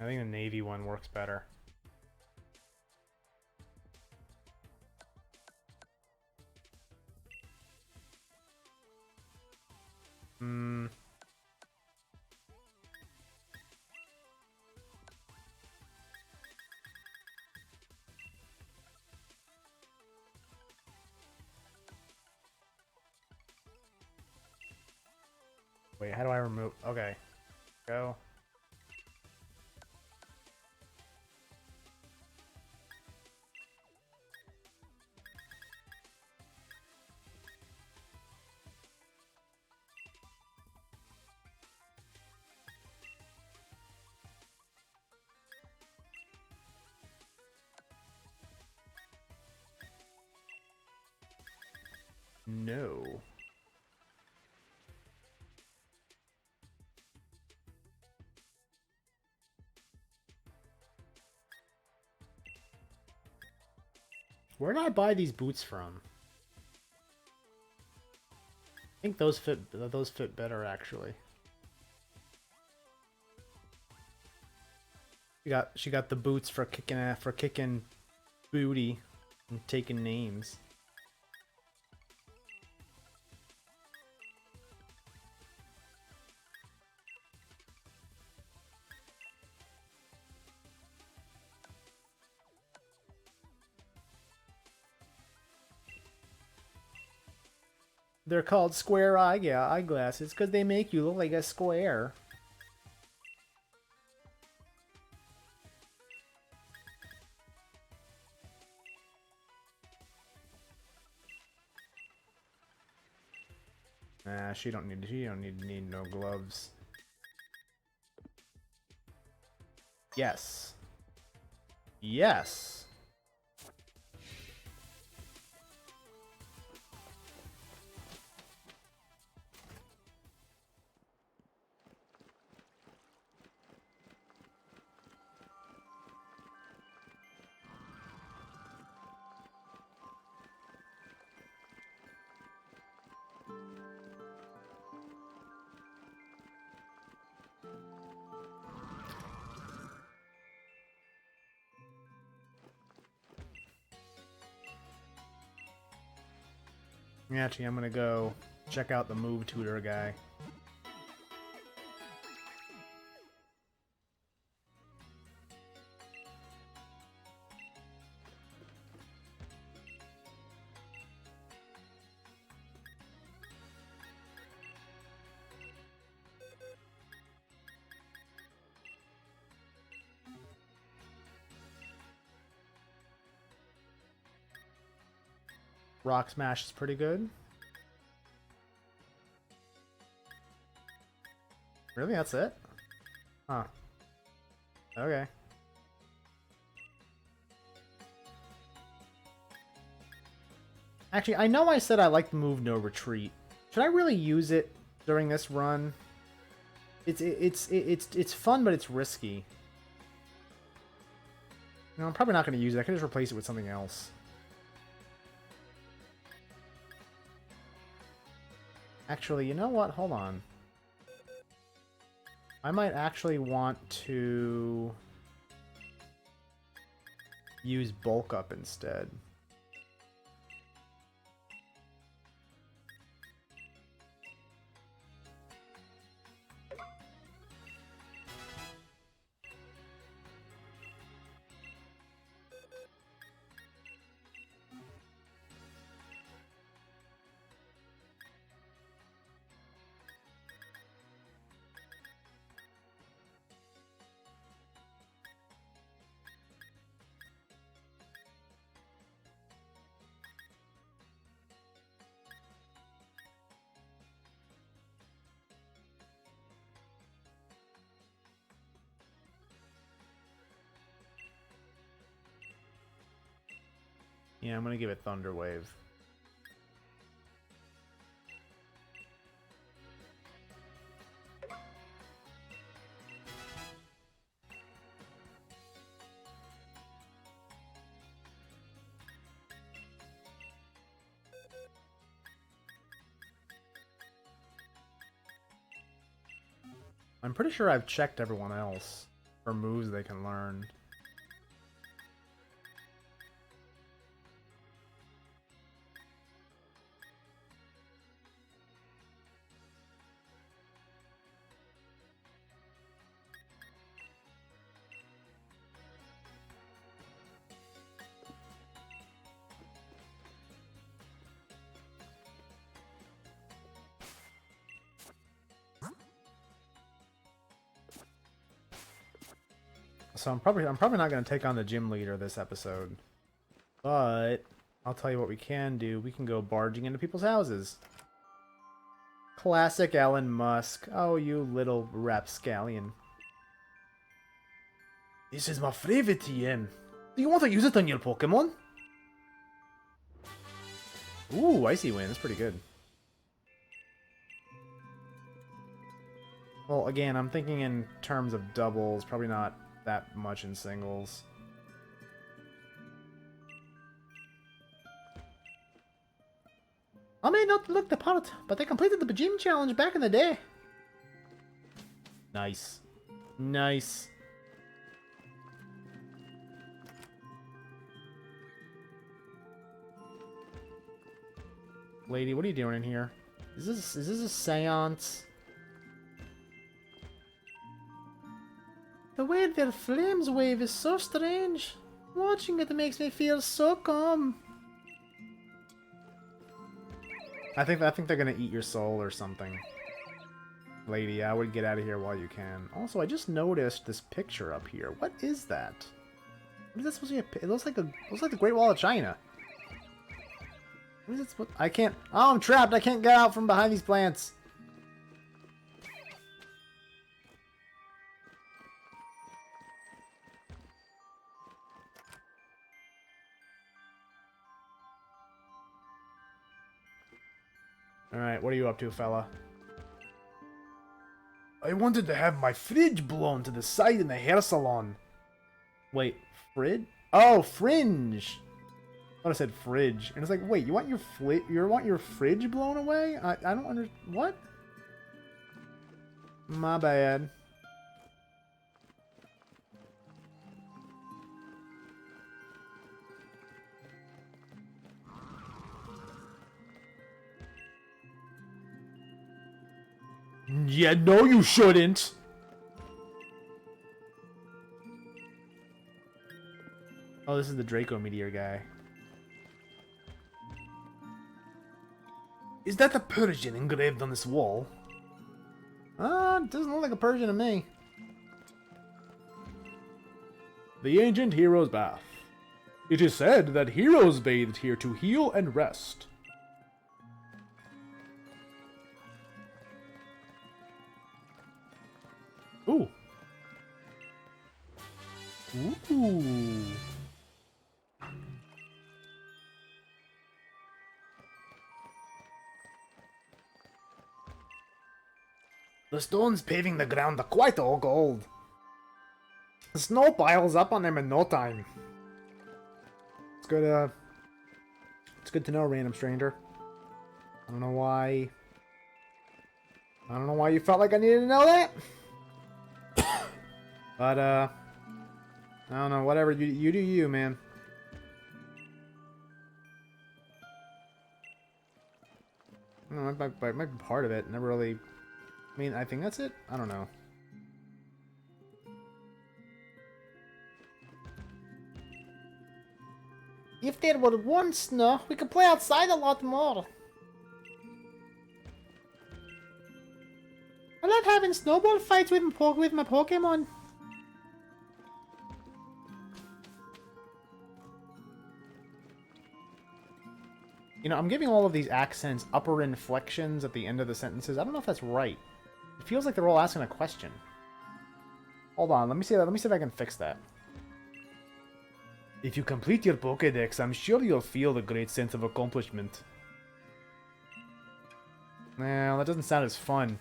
I think the navy one works better. Hmm. Wait, how do I remove... Okay. Go. No. Where did I buy these boots from? I think those fit better, actually. She got the boots for kicking booty and taking names. They're called square eyeglasses because they make you look like a square. Nah, she don't need no gloves. Yes. Yes. Actually, I'm gonna go check out the move tutor guy. Rock Smash is pretty good. Really? That's it? Huh. Okay. Actually, I know I said I like the move No Retreat. Should I really use it during this run? It's fun, but it's risky. No, I'm probably not going to use it. I can just replace it with something else. Actually, you know what? Hold on. I might actually want to use Bulk Up instead. Yeah, I'm gonna give it Thunder Wave. I'm pretty sure I've checked everyone else for moves they can learn. So I'm probably not going to take on the gym leader this episode. But I'll tell you what we can do. We can go barging into people's houses. Classic Elon Musk. Oh, you little rapscallion. This is my favorite TM. Do you want to use it on your Pokemon? Ooh, Icy Wind. That's pretty good. Well, again, I'm thinking in terms of doubles. Probably not that much in singles. I may not look the part, but they completed the gym challenge back in the day. Nice. Nice. Lady, what are you doing in here? Is this a seance? The way their flames wave is so strange. Watching it makes me feel so calm. I think they're gonna eat your soul or something. Lady, I would get out of here while you can. Also, I just noticed this picture up here. What is that? What is that supposed to be? It looks like the Great Wall of China. What is it? I can't. Oh, I'm trapped. I can't get out from behind these plants. Alright, what are you up to, fella? I wanted to have my fridge blown to the side in the hair salon. Wait, fridge? Oh, fringe! I thought I said fridge. And it's like, wait, you want your fridge blown away? I don't understand. What? My bad. Yeah, no, you shouldn't. Oh, this is the Draco Meteor guy. Is that a Persian engraved on this wall? It doesn't look like a Persian to me. The ancient hero's bath. It is said that heroes bathed here to heal and rest. Ooh. Ooh. The stones paving the ground are quite all gold. The snow piles up on them in no time. It's good, it's good to know, random stranger. I don't know why... I don't know why you felt like I needed to know that. But, I don't know, whatever, you do you, man. I don't know, it might be part of it, never really... I mean, I think that's it? I don't know. If there were one snow, we could play outside a lot more. I love having snowball fights with my Pokémon. You know, I'm giving all of these accents upper inflections at the end of the sentences. I don't know if that's right. It feels like they're all asking a question. Hold on, let me see if I can fix that. If you complete your Pokédex, I'm sure you'll feel the great sense of accomplishment. Nah, that doesn't sound as fun.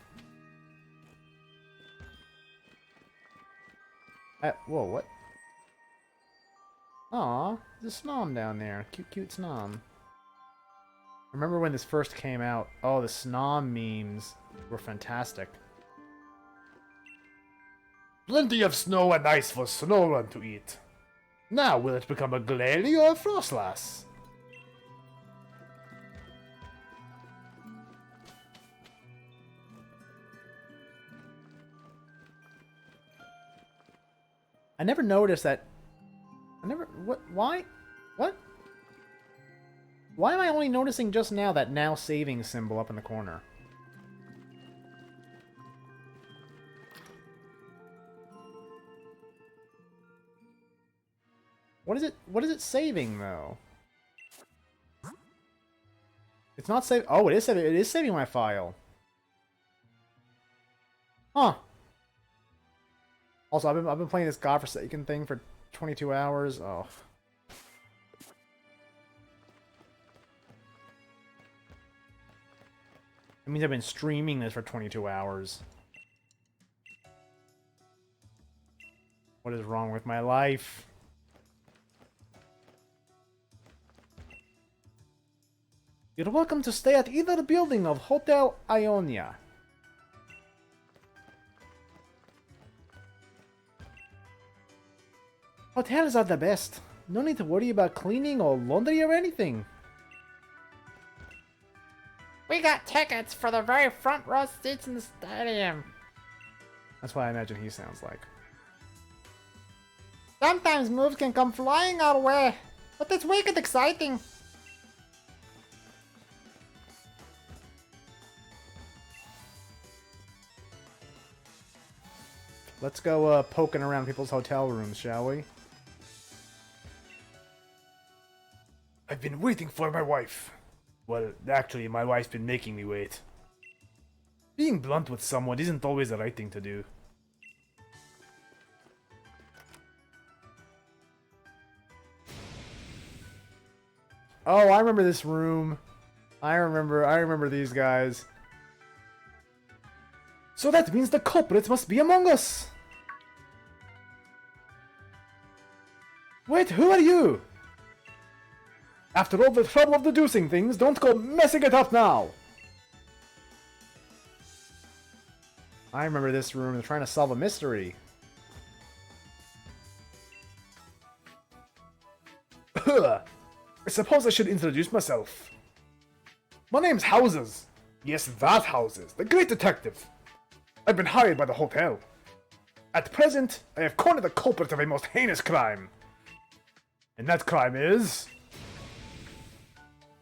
Whoa, what? Aw, there's a Snom down there. Cute, cute Snom. Remember when this first came out? Oh, the Snom memes were fantastic. Plenty of snow and ice for Snowrun to eat. Now will it become a Glalie or a Frostlass? I never noticed that. Why? What? Why am I only noticing just now that now saving symbol up in the corner? What is it saving though? It's not saving. Oh, it is saving my file. Huh. Also, I've been playing this godforsaken thing for 22 hours. Oh. It means I've been streaming this for 22 hours. What is wrong with my life? You're welcome to stay at either building of Hotel Ionia. Hotels are the best. No need to worry about cleaning or laundry or anything. We got tickets for the very front row seats in the stadium. That's what I imagine he sounds like. Sometimes moves can come flying our way, but it's wicked exciting. Let's go poking around people's hotel rooms, shall we? I've been waiting for my wife. Well, actually, my wife's been making me wait. Being blunt with someone isn't always the right thing to do. Oh, I remember this room. I remember these guys. So that means the culprit must be among us! Wait, who are you? After all the trouble of deducing things, don't go messing it up now! I remember this room. They're trying to solve a mystery. I suppose I should introduce myself. My name's Houses. Yes, that Houses, the great detective. I've been hired by the hotel. At present, I have cornered the culprit of a most heinous crime. And that crime is...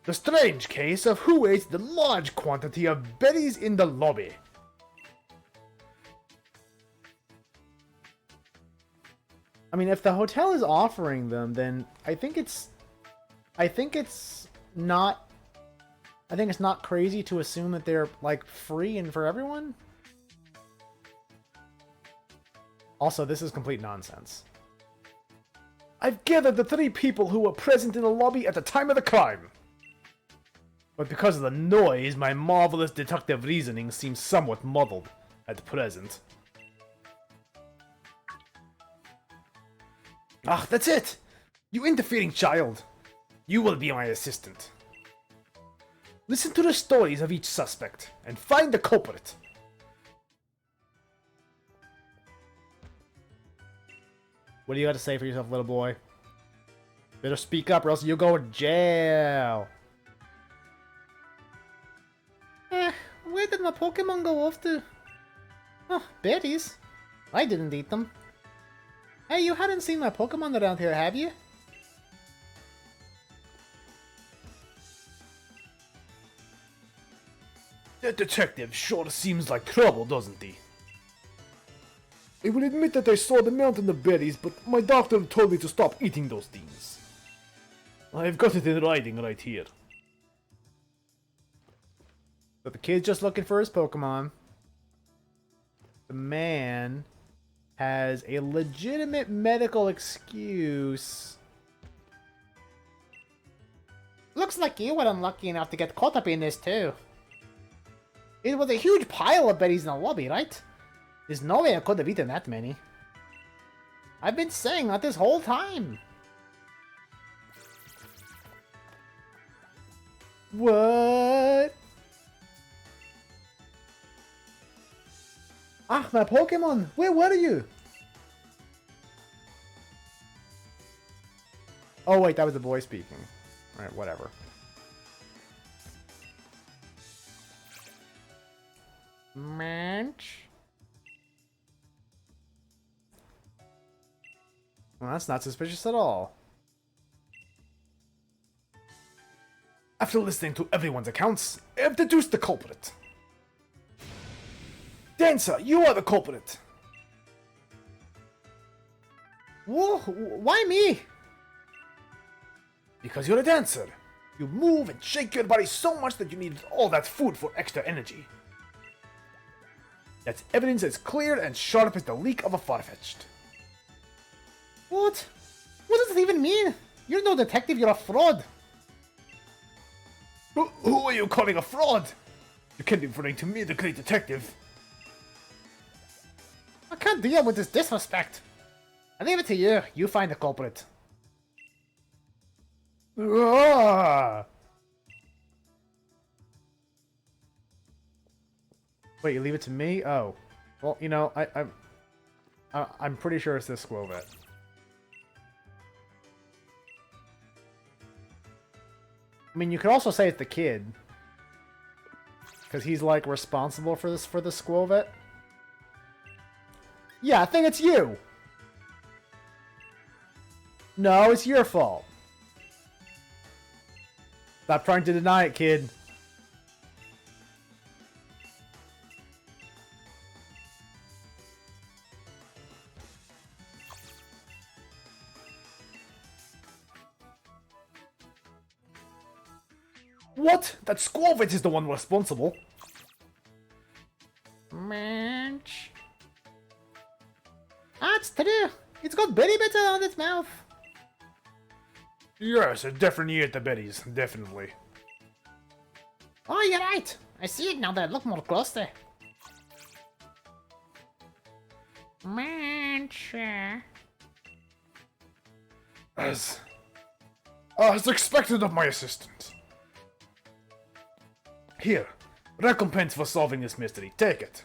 the strange case of who ate the large quantity of berries in the lobby. I mean, if the hotel is offering them, then I think it's not crazy to assume that they're, like, free and for everyone. Also, this is complete nonsense. I've gathered the 3 people who were present in the lobby at the time of the crime. But because of the noise, my marvelous deductive reasoning seems somewhat muddled at present. Ah, that's it! You interfering child! You will be my assistant. Listen to the stories of each suspect, and find the culprit. What do you got to say for yourself, little boy? Better speak up or else you'll go to jail. Where did my Pokemon go off to? Oh, berries. I didn't eat them. Hey, you hadn't seen my Pokemon around here, have you? That detective sure seems like trouble, doesn't he? I will admit that I saw the mountain of berries, but my doctor told me to stop eating those things. I've got it in writing right here. So the kid's just looking for his Pokemon. The man has a legitimate medical excuse. Looks like you were unlucky enough to get caught up in this too. It was a huge pile of berries in the lobby, right? There's no way I could have eaten that many. I've been saying that this whole time. What? Ah, my Pokemon! Where were you? Oh wait, that was the boy speaking. Alright, whatever. Manch? Well, that's not suspicious at all. After listening to everyone's accounts, I have deduced the culprit. Dancer, you are the culprit! Whoa, why me? Because you're a dancer. You move and shake your body so much that you need all that food for extra energy. That's evidence as clear and sharp as the leak of a Farfetch'd. What? What does it even mean? You're no detective, you're a fraud. Who are you calling a fraud? You can't be referring to me, the great detective. I can't deal with this disrespect. I leave it to you. You find the culprit. Ah! Wait, you leave it to me? Oh. Well, you know, I'm pretty sure it's this Squovet. I mean, you could also say it's the kid. Because he's, like, responsible for this, for the Squovet. Yeah, I think it's you! No, it's your fault. Stop trying to deny it, kid. What? That Squovet is the one responsible. Manch. That's true. It's got berry bits on its mouth. Yes, it definitely ate the berries. Definitely. Oh, you're right. I see it now that I look more closely. Manch. As expected of my assistant. Here, recompense for solving this mystery. Take it.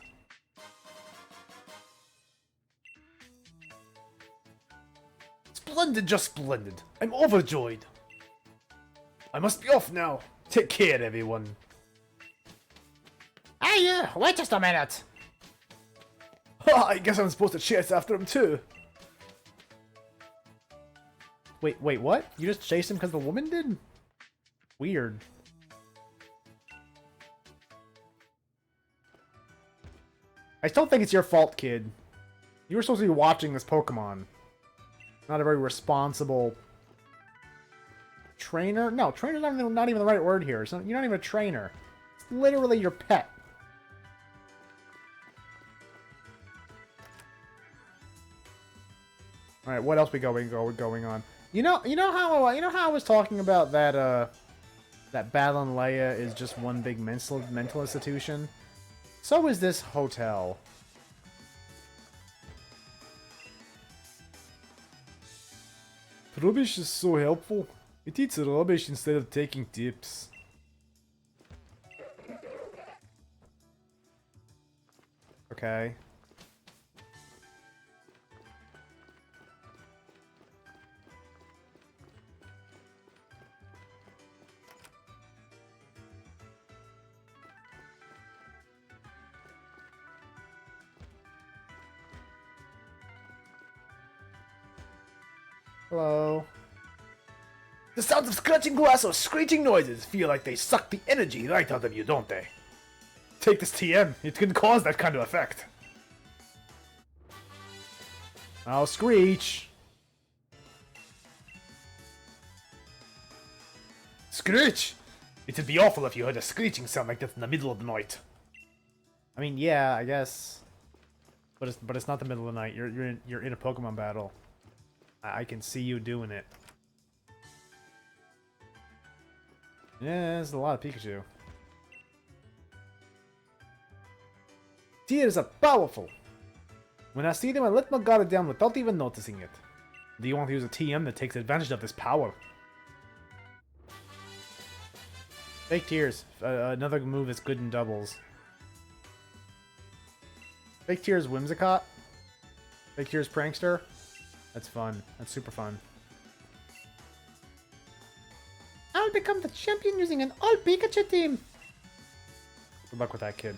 Splendid, just splendid. I'm overjoyed. I must be off now. Take care, everyone. Hey, you! Wait just a minute. I guess I'm supposed to chase after him too. Wait, what? You just chased him because the woman did? Weird. I still think it's your fault, kid. You were supposed to be watching this Pokemon. Not a very responsible... trainer? No, trainer's not even the right word here. You're not even a trainer. It's literally your pet. Alright, what else we going on? You know how I was talking about that that Battle in Leia is just one big mental institution? So is this hotel. Rubbish is so helpful. It eats rubbish instead of taking tips. Okay. Hello. The sounds of scratching glass or screeching noises feel like they suck the energy right out of you, don't they? Take this TM. It can cause that kind of effect. I'll screech. Screech! It'd be awful if you heard a screeching sound like that in the middle of the night. I mean, yeah, I guess. But it's not the middle of the night. You're in a Pokemon battle. I can see you doing it. Yeah, there's a lot of Pikachu. Tears are powerful. When I see them, I let my guard down without even noticing it. Do you want to use a TM that takes advantage of this power? Fake Tears. Another move that's good in doubles. Fake Tears Whimsicott. Fake Tears Prankster. That's fun. That's super fun. I'll become the champion using an all-Pikachu team! Good luck with that, kid.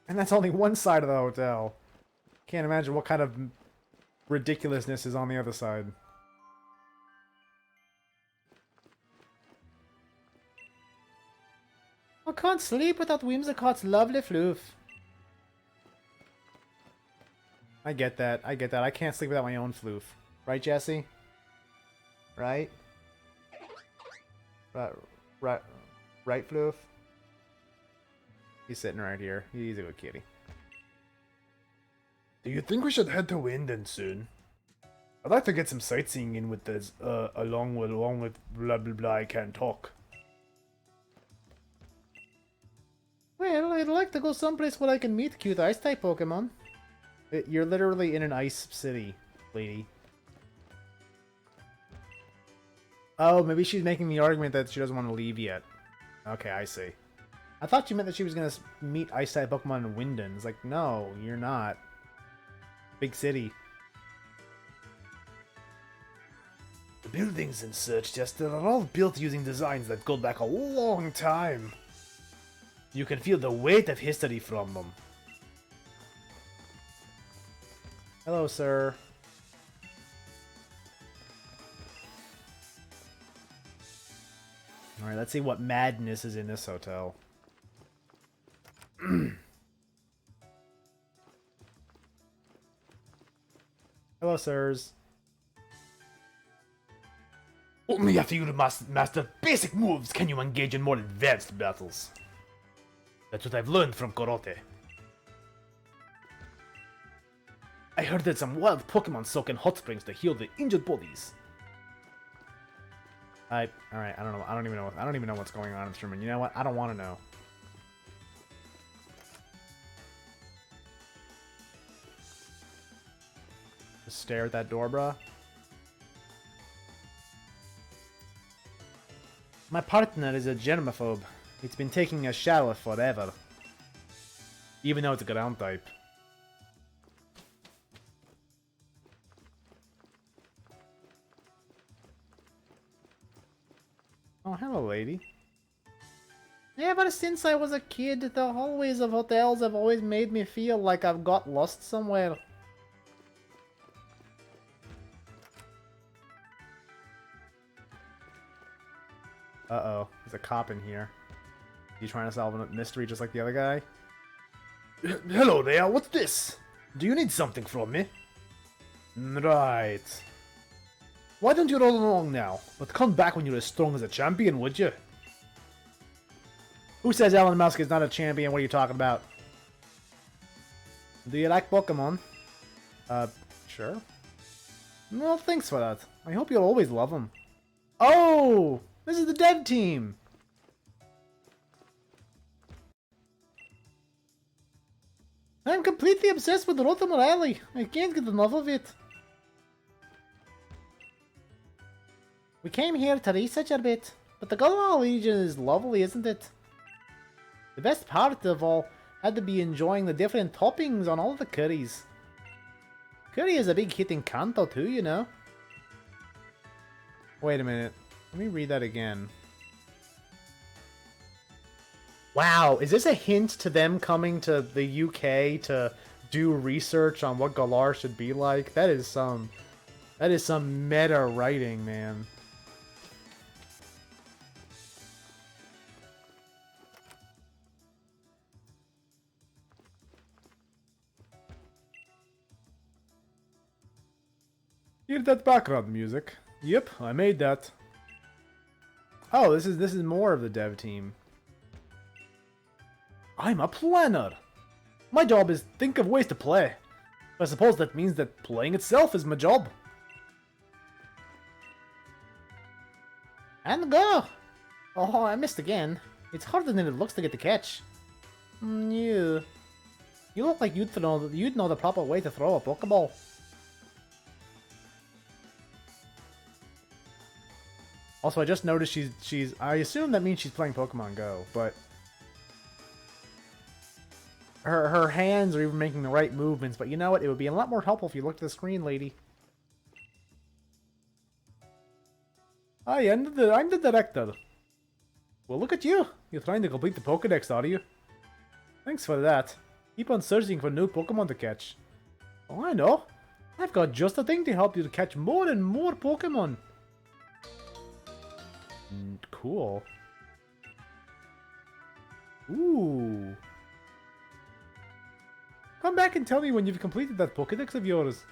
And that's only one side of the hotel. Can't imagine what kind of ridiculousness is on the other side. I can't sleep without Whimsicott's lovely floof. I get that. I get that. I can't sleep without my own floof. Right, Jesse? Right? Right, floof? He's sitting right here. He's a good kitty. Do you think we should head to Winden soon? I'd like to get some sightseeing in with this, along with blah blah blah, I can't talk. Well, I'd like to go someplace where I can meet cute ice-type Pokemon. You're literally in an ice city, lady. Oh, maybe she's making the argument that she doesn't want to leave yet. Okay, I see. I thought you meant that she was gonna meet ice-type Pokemon in Winden. It's like, no, you're not. Big city. The buildings in Searchchester are all built using designs that go back a long time. You can feel the weight of history from them. Hello, sir. Alright, let's see what madness is in this hotel. Hello, sirs. Only after you master basic moves can you engage in more advanced battles. That's what I've learned from Korote. I heard that some wild Pokemon soak in hot springs to heal their injured bodies. Alright, I don't know. I don't even know what's going on in this room. And you know what? I don't want to know. Just stare at that door, bruh. My partner is a germaphobe. It's been taking a shower forever. Even though it's a ground type. Oh, hello, lady. Ever since I was a kid, the hallways of hotels have always made me feel like I've got lost somewhere. Uh-oh, there's a cop in here. You trying to solve a mystery just like the other guy? Hello there, what's this? Do you need something from me? Right. Why don't you roll along now? But come back when you're as strong as a champion, would you? Who says Elon Musk is not a champion? What are you talking about? Do you like Pokemon? Sure. Well, thanks for that. I hope you'll always love them. Oh! This is the dev team! I'm completely obsessed with Rotom Rally. I can't get enough of it. We came here to research a bit, but the Galar region is lovely, isn't it? The best part of all had to be enjoying the different toppings on all the curries. Curry is a big hit in Kanto too, you know. Wait a minute. Let me read that again. Wow, is this a hint to them coming to the UK to do research on what Galar should be like? That is some meta writing, man. Hear that background music? Yep, I made that. Oh, this is more of the dev team. I'm a planner. My job is think of ways to play. I suppose that means that playing itself is my job. And go! Oh, I missed again. It's harder than it looks to get the catch. You look like you'd know the proper way to throw a Pokeball. Also, I just noticed she's I assume that means she's playing Pokemon Go, but her hands are even making the right movements, but you know what? It would be a lot more helpful if you looked at the screen, lady. Hi, I'm the director. Well, look at you. You're trying to complete the Pokédex, are you? Thanks for that. Keep on searching for new Pokemon to catch. Oh, I know. I've got just the thing to help you to catch more and more Pokemon. Cool. Ooh. Come back and tell me when you've completed that Pokédex of yours.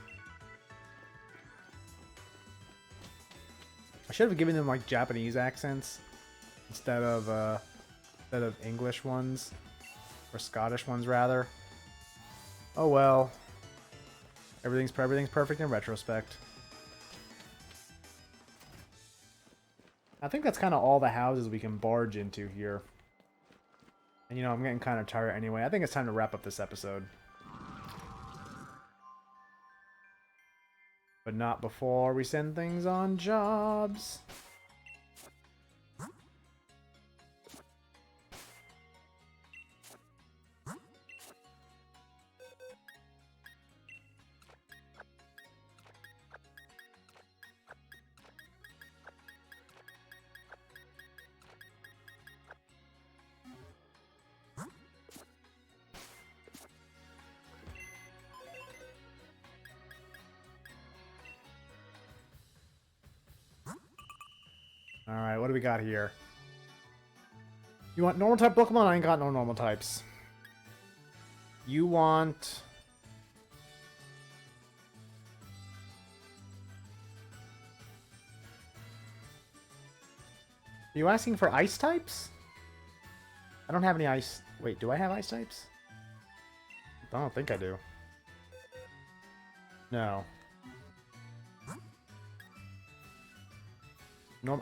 I should have given them like Japanese accents instead of English ones, or Scottish ones rather. Oh well. Everything's perfect in retrospect. I think that's kind of all the houses we can barge into here. And you know, I'm getting kind of tired anyway. I think it's time to wrap up this episode. But not before we send things on jobs. Alright, what do we got here? You want normal type Pokemon? I ain't got no normal types. You want... Are you asking for ice types? I don't have any ice... Wait, do I have ice types? I don't think I do. No.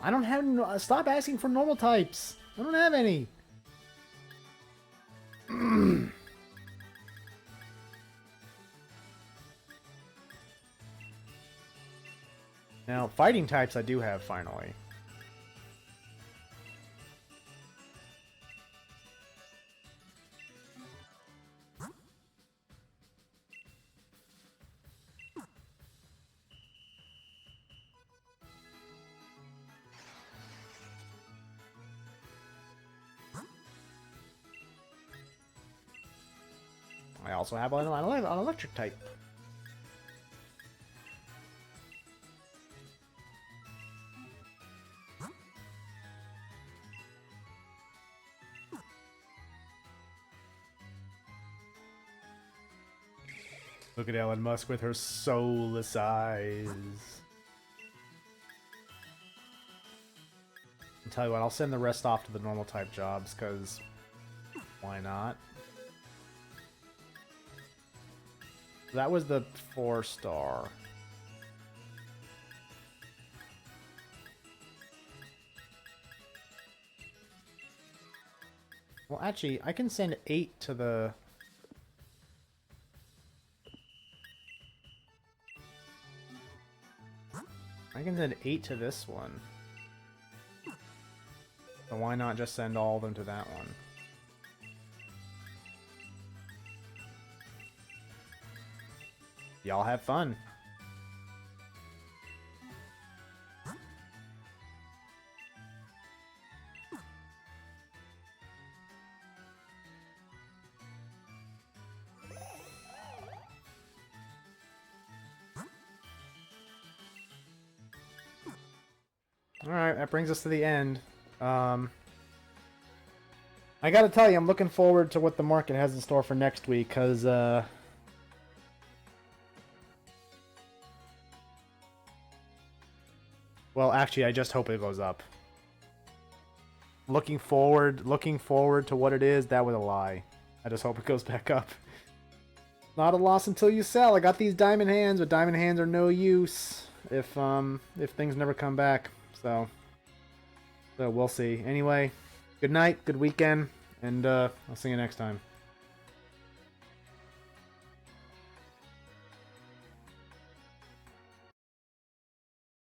I don't have... Stop asking for normal types! I don't have any! Now, fighting types I do have, finally. I also have an electric type. Look at Elon Musk with her soulless eyes. I'll tell you what, I'll send the rest off to the normal type jobs, because why not? That was the 4-star. Well, actually, I can send 8 to the... I can send 8 to this one. So why not just send all of them to that one? Y'all have fun. Alright, that brings us to the end. I gotta tell you, I'm looking forward to what the market has in store for next week, because, well, actually, I just hope it goes up. Looking forward to what it is, that was a lie. I just hope it goes back up. Not a loss until you sell. I got these diamond hands, but diamond hands are no use if things never come back. So we'll see. Anyway, good night, good weekend, and I'll see you next time.